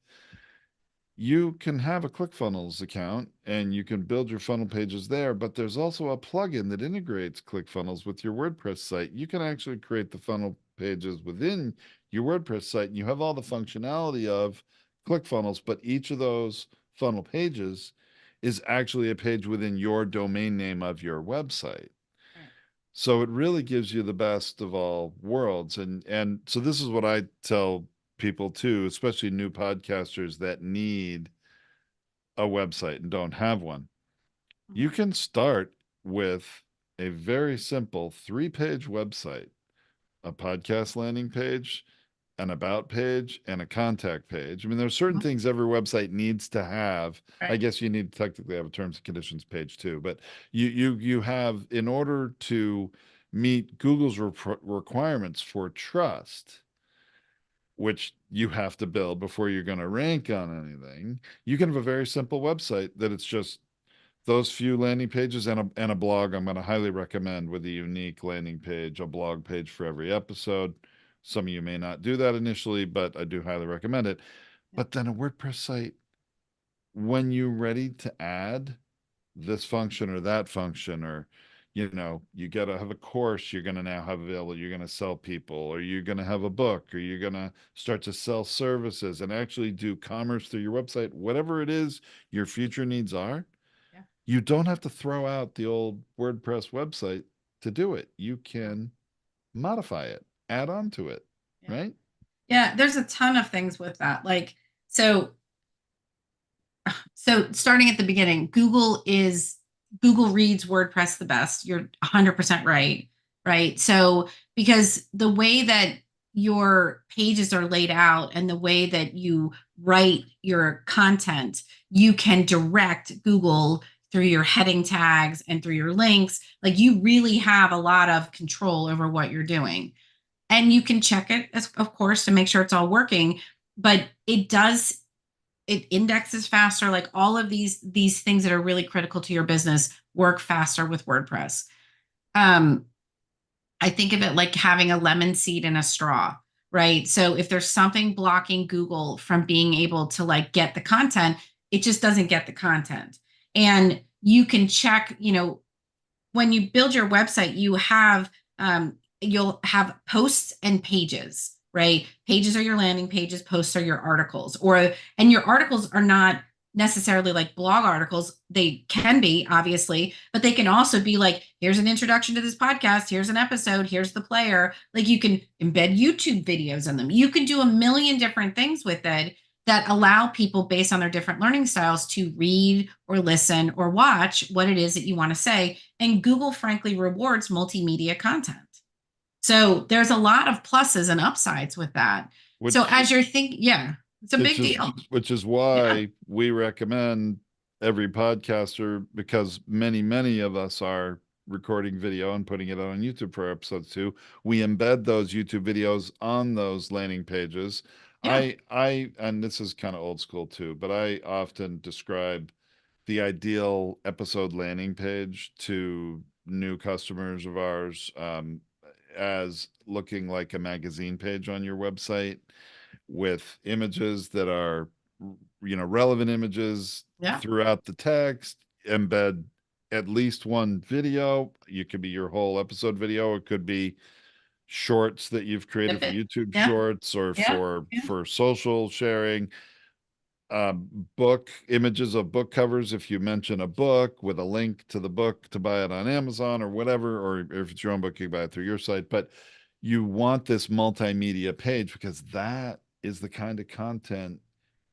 [SPEAKER 1] You can have a ClickFunnels account and you can build your funnel pages there, but there's also a plugin that integrates ClickFunnels with your WordPress site. You can actually create the funnel pages within your WordPress site, and you have all the functionality of ClickFunnels, but each of those funnel pages is actually a page within your domain name of your website.
[SPEAKER 2] Right.
[SPEAKER 1] So it really gives you the best of all worlds. And so this is what I tell people too, especially new podcasters that need a website and don't have one. You
[SPEAKER 2] Mhm.
[SPEAKER 1] can start with a very simple 3-page website, a podcast landing page, an about page, and a contact page. I mean, there's certain
[SPEAKER 2] Mhm.
[SPEAKER 1] things every website needs to have. I
[SPEAKER 2] Right.
[SPEAKER 1] guess you need to technically have a terms and conditions page too, but you have, in order to meet Google's requirements for trust, which you have to build before you're going to rank on anything. You can have a very simple website that it's just those few landing pages and a blog I'm going to highly recommend, with a unique landing page, a blog page for every episode. Some of you may not do that initially, but I do highly recommend it.
[SPEAKER 2] Yeah.
[SPEAKER 1] But then a WordPress site, when you're ready to add this function or that function, or you got to have a course you're going to now have available, you're going to sell people, or you're going to have a book, or you're going to start to sell services and actually do commerce through your website, whatever it is your future needs are,
[SPEAKER 2] Yeah.
[SPEAKER 1] you don't have to throw out the old WordPress website to do it. You
[SPEAKER 2] Yeah.
[SPEAKER 1] can modify it, add on to it,
[SPEAKER 2] Yeah.
[SPEAKER 1] right?
[SPEAKER 2] Yeah. There's a ton of things with that. Like, so so starting at the beginning, Google reads WordPress the best. You're 100% right, right? So because the way that your pages are laid out and the way that you write your content, you can direct Google through your heading tags and through your links. Like, you really have a lot of control over what you're doing. And you can check it, as, of course, to make sure it's all working, but it indexes faster. Like, all of these things that are really critical to your business work faster with WordPress. um I think of it like having a lemon seed in a straw, right? So if there's something blocking Google from being able to like get the content, it just doesn't get the content. And you can check, when you build your website, you'll have posts and pages, right? Pages are your landing pages, posts are your articles, and your articles are not necessarily like blog articles. They can be, obviously, but they can also be like, here's an introduction to this podcast, here's an episode, here's the player. Like, you can embed YouTube videos in them. You can do a million different things with it that allow people, based on their different learning styles, to read or listen or watch what it is that you want to say. And Google, frankly, rewards multimedia content. So there's a lot of pluses and upsides with that. So
[SPEAKER 1] Which
[SPEAKER 2] as you're thinking, yeah, it's a
[SPEAKER 1] which
[SPEAKER 2] big
[SPEAKER 1] is
[SPEAKER 2] deal.
[SPEAKER 1] which is
[SPEAKER 2] Yeah.
[SPEAKER 1] why we recommend every podcaster, because many of us are recording video and putting it on YouTube for episodes too. We embed those YouTube videos on those landing pages.
[SPEAKER 2] Yeah.
[SPEAKER 1] And this is kind of old school too, but I often describe the ideal episode landing page to new customers of ours, as looking like a magazine page on your website, with images that are, relevant images
[SPEAKER 2] Yeah.
[SPEAKER 1] throughout the text, embed at least one video. You could be your whole episode video. It could be shorts that you've created for
[SPEAKER 2] Snippet.
[SPEAKER 1] YouTube
[SPEAKER 2] Yeah.
[SPEAKER 1] shorts, or
[SPEAKER 2] Yeah.
[SPEAKER 1] for
[SPEAKER 2] Yeah.
[SPEAKER 1] social sharing. uh, Book images of book covers, if you mention a book with a link to the book to buy it on Amazon or whatever, or if it's your own book, you can buy it through your site. But you want this multimedia page, because that is the kind of content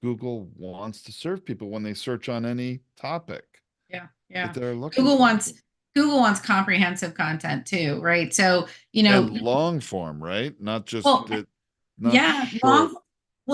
[SPEAKER 1] Google wants to serve people when they search on any topic
[SPEAKER 2] Yeah.
[SPEAKER 1] that
[SPEAKER 2] Yeah.
[SPEAKER 1] they're looking
[SPEAKER 2] Google
[SPEAKER 1] for.
[SPEAKER 2] wants Google wants comprehensive content too, right? So,
[SPEAKER 1] And long form, right? Not just
[SPEAKER 2] well,
[SPEAKER 1] that, not
[SPEAKER 2] yeah,
[SPEAKER 1] short.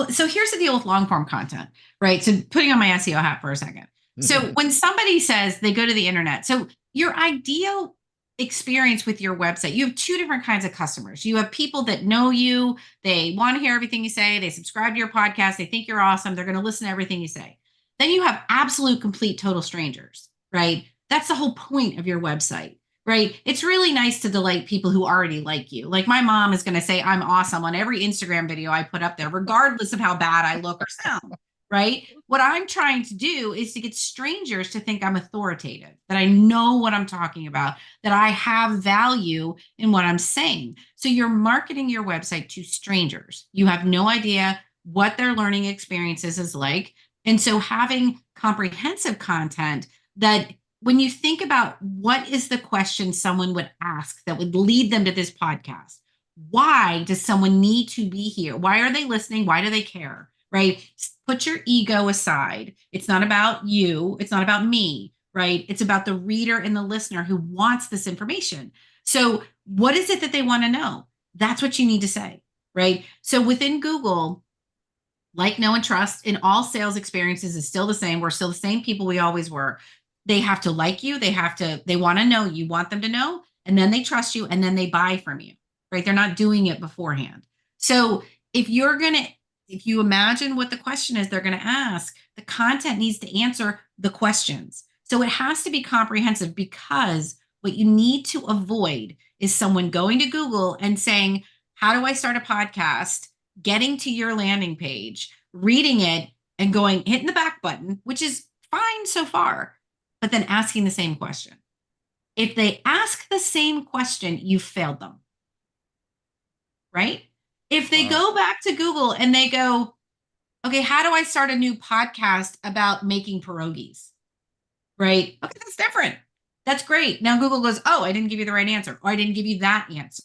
[SPEAKER 2] so here's the deal with long form content, right? So, putting on my SEO hat for a second. So when somebody says they go to the internet, so your ideal experience with your website, you have two different kinds of customers. You have people that know you, they want to hear everything you say, they subscribe to your podcast, they think you're awesome, they're going to listen to everything you say. Then you have absolute, complete, total strangers, right? That's the whole point of your website, right? It's really nice to delight people who already like you. Like, my mom is going to say I'm awesome on every Instagram video I put up there, regardless of how bad I look or sound, right? What I'm trying to do is to get strangers to think I'm authoritative, that I know what I'm talking about, that I have value in what I'm saying. So you're marketing your website to strangers. You have no idea what their learning experiences is like. And so having comprehensive content that when you think about what is the question someone would ask that would lead them to this podcast, why does someone need to be here? Why are they listening? Why do they care? Right? Put your ego aside. It's not about you, it's not about me, right? It's about the reader and the listener who wants this information. So, what is it that they want to know? That's what you need to say, right? So, within Google, like, know, and trust in all sales experiences is still the same. We're still the same people we always were. They have to like you. They want to know you, want them to know, and then they trust you, and then they buy from you, right? They're not doing it beforehand. So if you're going to, if you imagine what the question is they're going to ask, the content needs to answer the questions. So it has to be comprehensive because what you need to avoid is someone going to Google and saying, how do I start a podcast? Getting to your landing page, reading it, and going, hitting the back button, which is fine so far, but then asking the same question. If they ask the same question, you've failed them, right? If they go back to Google and they go, okay, how do I start a new podcast about making pierogies? Right? Okay, that's different. That's great. Now Google goes, oh, I didn't give you the right answer, or I didn't give you that answer.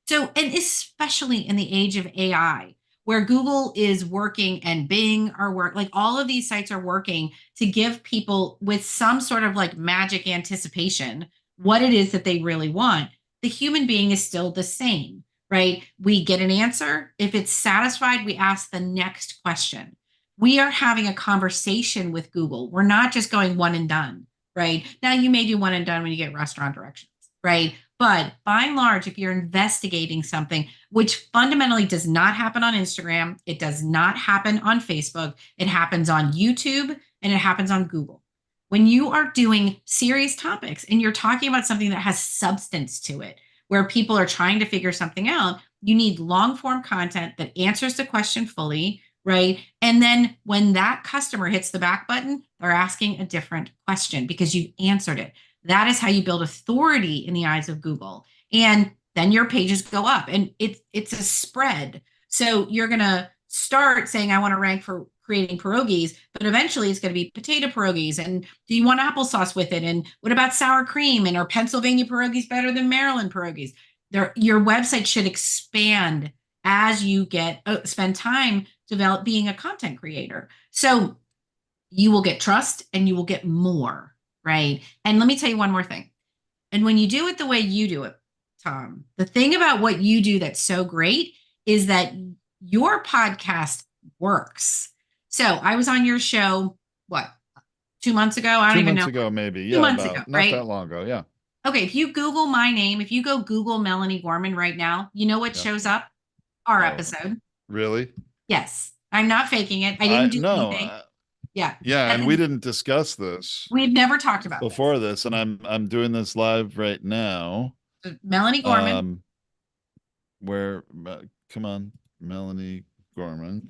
[SPEAKER 2] So, and especially in the age of AI, where Google is working and Bing are work, like all of these sites are working to give people with some sort of like magic anticipation what it is that they really want. The human being is still the same, right? We get an answer. If it's satisfied, we ask the next question. We are having a conversation with Google. We're not just going one and done, right? Now, you may do one and done when you get restaurant directions, right? But by and large, if you're investigating something, which fundamentally does not happen on Instagram, it does not happen on Facebook, it happens on YouTube and it happens on Google. When you are doing serious topics and you're talking about something that has substance to it, where people are trying to figure something out, you need long form content that answers the question fully, right? And then when that customer hits the back button, they're asking a different question because you've answered it. That is how you build authority in the eyes of Google. And then your pages go up and it's a spread. So you're going to start saying, I want to rank for creating pierogies, but eventually it's going to be potato pierogies. And do you want applesauce with it? And what about sour cream? And are Pennsylvania pierogies better than Maryland pierogies? Your website should expand as you get spend time develop being a content creator. So you will get trust and you will get more, right? And let me tell you one more thing. And when you do it the way you do it, Tom, the thing about what you do that's so great is that your podcast works. So I was on your show, what, 2 months ago? I don't
[SPEAKER 1] Two
[SPEAKER 2] even
[SPEAKER 1] months
[SPEAKER 2] know.
[SPEAKER 1] ago, maybe.
[SPEAKER 2] Two
[SPEAKER 1] Yeah,
[SPEAKER 2] months ago,
[SPEAKER 1] about not that
[SPEAKER 2] right?
[SPEAKER 1] long ago. Yeah.
[SPEAKER 2] Okay, if you Google my name, if you go Google Melanie Gorman right now, you know what
[SPEAKER 1] Yeah.
[SPEAKER 2] shows up? Our
[SPEAKER 1] Oh,
[SPEAKER 2] episode.
[SPEAKER 1] really?
[SPEAKER 2] Yes. I'm not faking it. I
[SPEAKER 1] I
[SPEAKER 2] didn't do
[SPEAKER 1] no.
[SPEAKER 2] anything. Yeah.
[SPEAKER 1] Yeah,
[SPEAKER 2] That
[SPEAKER 1] and we
[SPEAKER 2] is,
[SPEAKER 1] didn't discuss this
[SPEAKER 2] we've never talked about this.
[SPEAKER 1] before this, and I'm doing this live right now.
[SPEAKER 2] So Melanie Gorman,
[SPEAKER 1] Um, where come on, Melanie Gorman,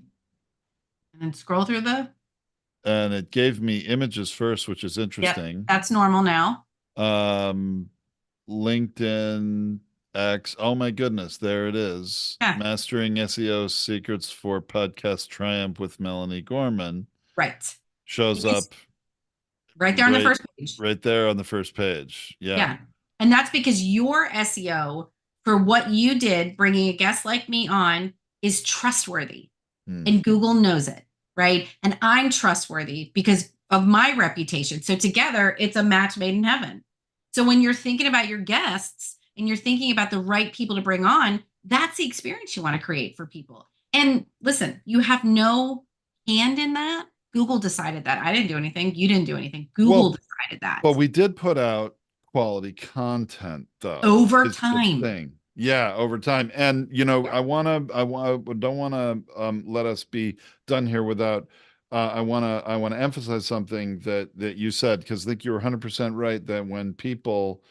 [SPEAKER 2] and then scroll through the,
[SPEAKER 1] and it gave me images first, which is
[SPEAKER 2] yep,
[SPEAKER 1] interesting.
[SPEAKER 2] that's normal now.
[SPEAKER 1] Um, LinkedIn X. Oh my goodness, there it is.
[SPEAKER 2] Yeah,
[SPEAKER 1] Mastering SEO Secrets for Podcast Triumph with Melanie Gorman
[SPEAKER 2] right.
[SPEAKER 1] shows
[SPEAKER 2] It's
[SPEAKER 1] up
[SPEAKER 2] right there on the
[SPEAKER 1] right
[SPEAKER 2] first page.
[SPEAKER 1] right there on the first page. Yeah.
[SPEAKER 2] Yeah. And that's because your SEO for what you did, bringing a guest like me on, is trustworthy.
[SPEAKER 1] Hmm.
[SPEAKER 2] And Google knows it, right? And I'm trustworthy because of my reputation. So together, it's a match made in heaven. So when you're thinking about your guests and you're thinking about the right people to bring on, that's the experience you want to create for people. And listen, you have no hand in that. Google decided that. I didn't do anything. You didn't do anything. Google
[SPEAKER 1] Well,
[SPEAKER 2] decided that
[SPEAKER 1] but we did put out quality content though,
[SPEAKER 2] over
[SPEAKER 1] is the
[SPEAKER 2] time.
[SPEAKER 1] thing. Yeah, over time. And I don't wanna let us be done here without I wanna emphasize something that you said, because I think you're 100% right that when people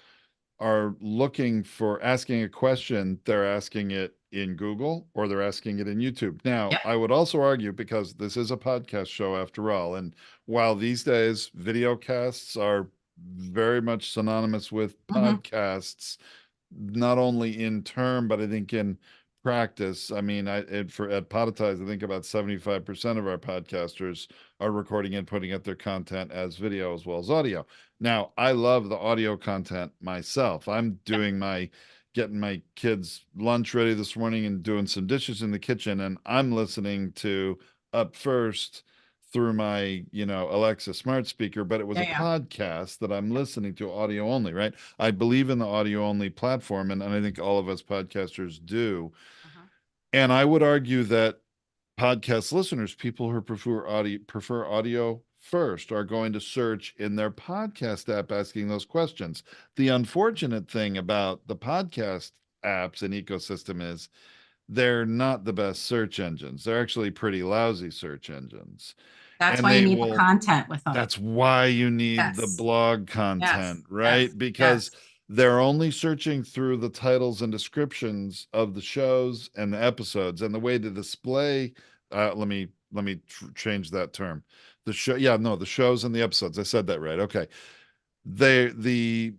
[SPEAKER 1] are looking for asking a question, they're asking it in Google or they're asking it in YouTube. Now,
[SPEAKER 2] Yep.
[SPEAKER 1] I would also argue, because this is a podcast show after all, and while these days video casts are very much synonymous with
[SPEAKER 2] Mhm.
[SPEAKER 1] podcasts, not only in term, but I think in practice. I mean, for at Podetize, I think about 75% of our podcasters are recording and putting out their content as video as well as audio. Now, I love the audio content myself. I'm doing my getting my kids lunch ready this morning and doing some dishes in the kitchen, and I'm listening to Up First through my, Alexa smart speaker, but it was
[SPEAKER 2] Yeah,
[SPEAKER 1] a
[SPEAKER 2] yeah.
[SPEAKER 1] podcast that I'm listening to audio only, right? I believe in the audio only platform, and I think all of us podcasters do.
[SPEAKER 2] Uh-huh.
[SPEAKER 1] And I would argue that podcast listeners, people who prefer audio first, are going to search in their podcast app asking those questions. The unfortunate thing about the podcast apps and ecosystem is they're not the best search engines. They're actually pretty lousy search engines.
[SPEAKER 2] That's
[SPEAKER 1] And
[SPEAKER 2] why you
[SPEAKER 1] they
[SPEAKER 2] need the
[SPEAKER 1] will
[SPEAKER 2] content with them.
[SPEAKER 1] that's why you need the
[SPEAKER 2] Yes.
[SPEAKER 1] blog
[SPEAKER 2] Yes.
[SPEAKER 1] content,
[SPEAKER 2] Yes.
[SPEAKER 1] right? Because
[SPEAKER 2] Yes.
[SPEAKER 1] they're only searching through the titles and descriptions of the shows and the episodes, and the way to display. Let me change that term. The show, yeah, no, the shows and the episodes. I said that right. Okay, the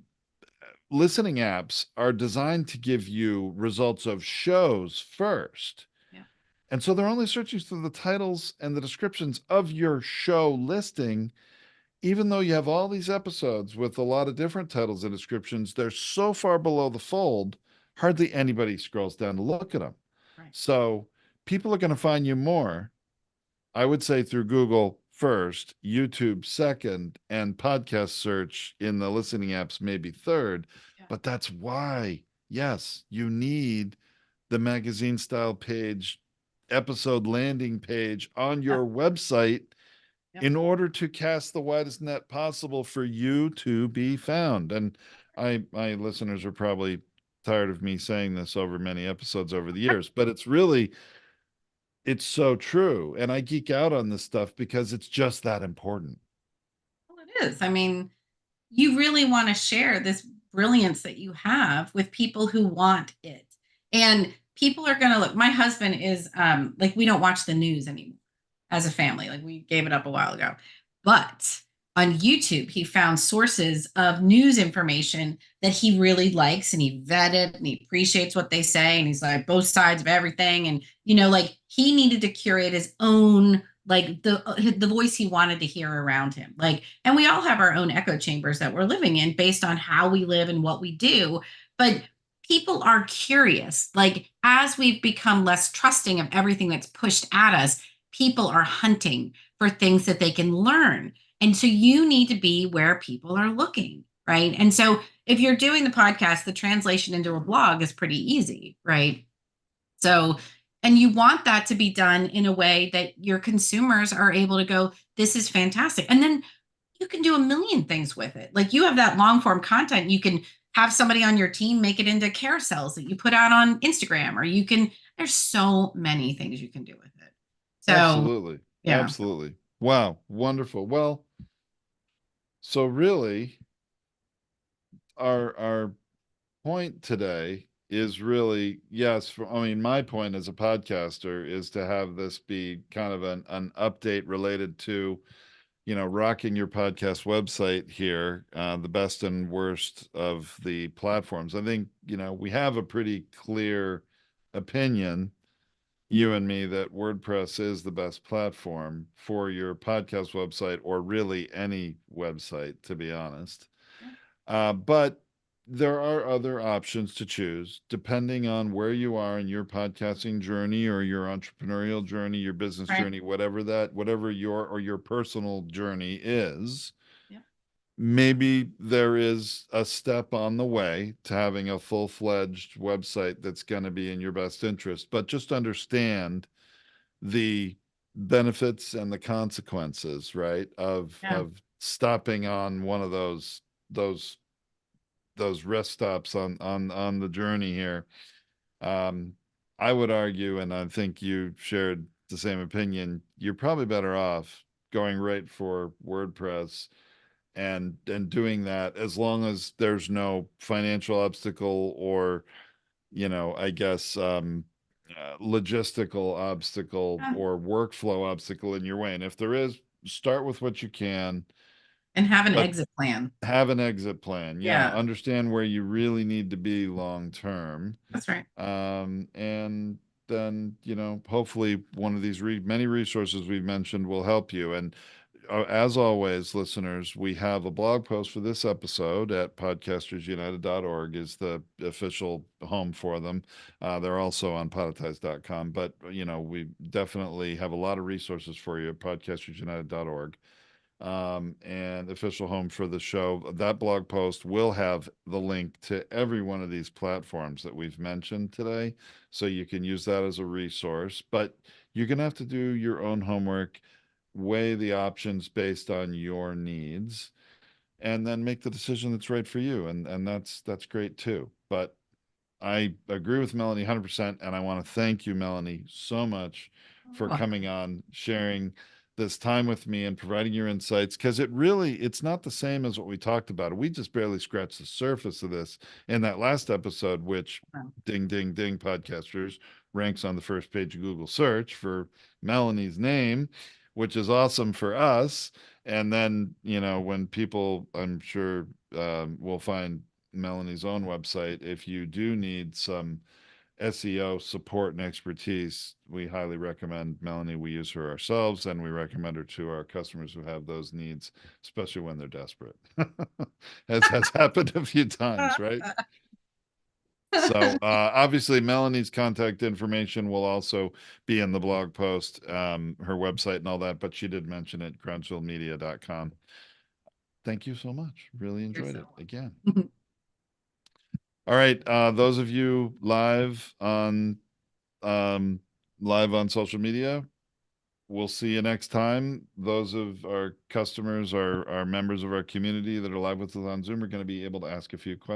[SPEAKER 1] listening apps are designed to give you results of shows first.
[SPEAKER 2] Yeah.
[SPEAKER 1] And so they're only searching through the titles and the descriptions of your show listing. Even though you have all these episodes with a lot of different titles and descriptions, they're so far below the fold, hardly anybody scrolls down to look at them.
[SPEAKER 2] Right.
[SPEAKER 1] So people are going to find you more, I would say, through Google first, YouTube second, and podcast search in the listening apps maybe third.
[SPEAKER 2] Yeah.
[SPEAKER 1] But that's why, yes, you need the magazine style page, episode landing page on
[SPEAKER 2] Yeah.
[SPEAKER 1] your website
[SPEAKER 2] Yeah.
[SPEAKER 1] in order to cast the widest net possible for you to be found. And my listeners are probably tired of me saying this over many episodes over the years, but it's so true. And I geek out on this stuff because it's just that important.
[SPEAKER 2] Well, it is. I mean, you really want to share this brilliance that you have with people who want it. And people are going to look. My husband is like, we don't watch the news anymore as a family. Like, we gave it up a while ago. But on YouTube, he found sources of news information that he really likes, and he vetted and he appreciates what they say. And he's like, both sides of everything. And, like, he needed to curate his own, like, the voice he wanted to hear around him. Like, and we all have our own echo chambers that we're living in based on how we live and what we do. But people are curious. Like, as we've become less trusting of everything that's pushed at us, people are hunting for things that they can learn. And so you need to be where people are looking, right? And so if you're doing the podcast, the translation into a blog is pretty easy, right? So, and you want that to be done in a way that your consumers are able to go, this is fantastic. And then you can do a million things with it. Like, you have that long form content. You can have somebody on your team make it into carousels that you put out on Instagram, or there's so many things you can do with it. So,
[SPEAKER 1] Absolutely.
[SPEAKER 2] yeah.
[SPEAKER 1] Absolutely. Wow. Wonderful. Well, so really our point today is really, yes, I mean, my point as a podcaster is to have this be kind of an update related to, rocking your podcast website here, the best and worst of the platforms. I think, we have a pretty clear opinion, you and me, that WordPress is the best platform for your podcast website, or really any website, to be honest.
[SPEAKER 2] Yeah.
[SPEAKER 1] But there are other options to choose depending on where you are in your podcasting journey or your entrepreneurial journey, your business
[SPEAKER 2] Right.
[SPEAKER 1] journey, whatever your personal journey is.
[SPEAKER 2] Yeah.
[SPEAKER 1] Maybe there is a step on the way to having a full-fledged website that's going to be in your best interest, but just understand the benefits and the consequences, right, of
[SPEAKER 2] Yeah.
[SPEAKER 1] of stopping on one of those those rest stops on the journey here. Um, I would argue, and I think you shared the same opinion, you're probably better off going right for WordPress and doing that, as long as there's no financial obstacle or, I guess, logistical obstacle
[SPEAKER 2] Yeah.
[SPEAKER 1] or workflow obstacle in your way. And if there is, start with what you can,
[SPEAKER 2] And have an
[SPEAKER 1] but
[SPEAKER 2] exit plan.
[SPEAKER 1] have an exit plan. Yeah,
[SPEAKER 2] Yeah,
[SPEAKER 1] understand where you really need to be long term.
[SPEAKER 2] that's right.
[SPEAKER 1] And then, hopefully one of these many resources we've mentioned will help you. And as always, listeners, we have a blog post for this episode at podcastersunited.org is the official home for them. They're also on podetize.com, but we definitely have a lot of resources for you at podcastersunited.org, and official home for the show. That blog post will have the link to every one of these platforms that we've mentioned today. So you can use that as a resource, but you're going to have to do your own homework, weigh the options based on your needs, and then make the decision that's right for you. And that's great too. But I agree with Melanie 100%. And I want to thank you, Melanie, so much for coming
[SPEAKER 2] Welcome.
[SPEAKER 1] on, sharing this time with me and providing your insights, because it's not the same as what we talked about. We just barely scratched the surface of this in that last episode, which ding, ding, ding, podcasters ranks on the first page of Google search for Melanie's name, which is awesome for us. And then, when people, I'm sure, will find Melanie's own website. If you do need some SEO support and expertise, we highly recommend Melanie. We use her ourselves, and we recommend her to our customers who have those needs, especially when they're desperate, as has happened a few times, right? So obviously, Melanie's contact information will also be in the blog post, her website and all that, but she did mention it, crownsvillemedia.com. Thank you so much. Really
[SPEAKER 2] You're
[SPEAKER 1] enjoyed
[SPEAKER 2] so
[SPEAKER 1] it
[SPEAKER 2] welcome.
[SPEAKER 1] again. All right, those of you um, live on social media, we'll see you next time. Those of our customers, our members of our community that are live with us on Zoom are going to be able to ask a few questions.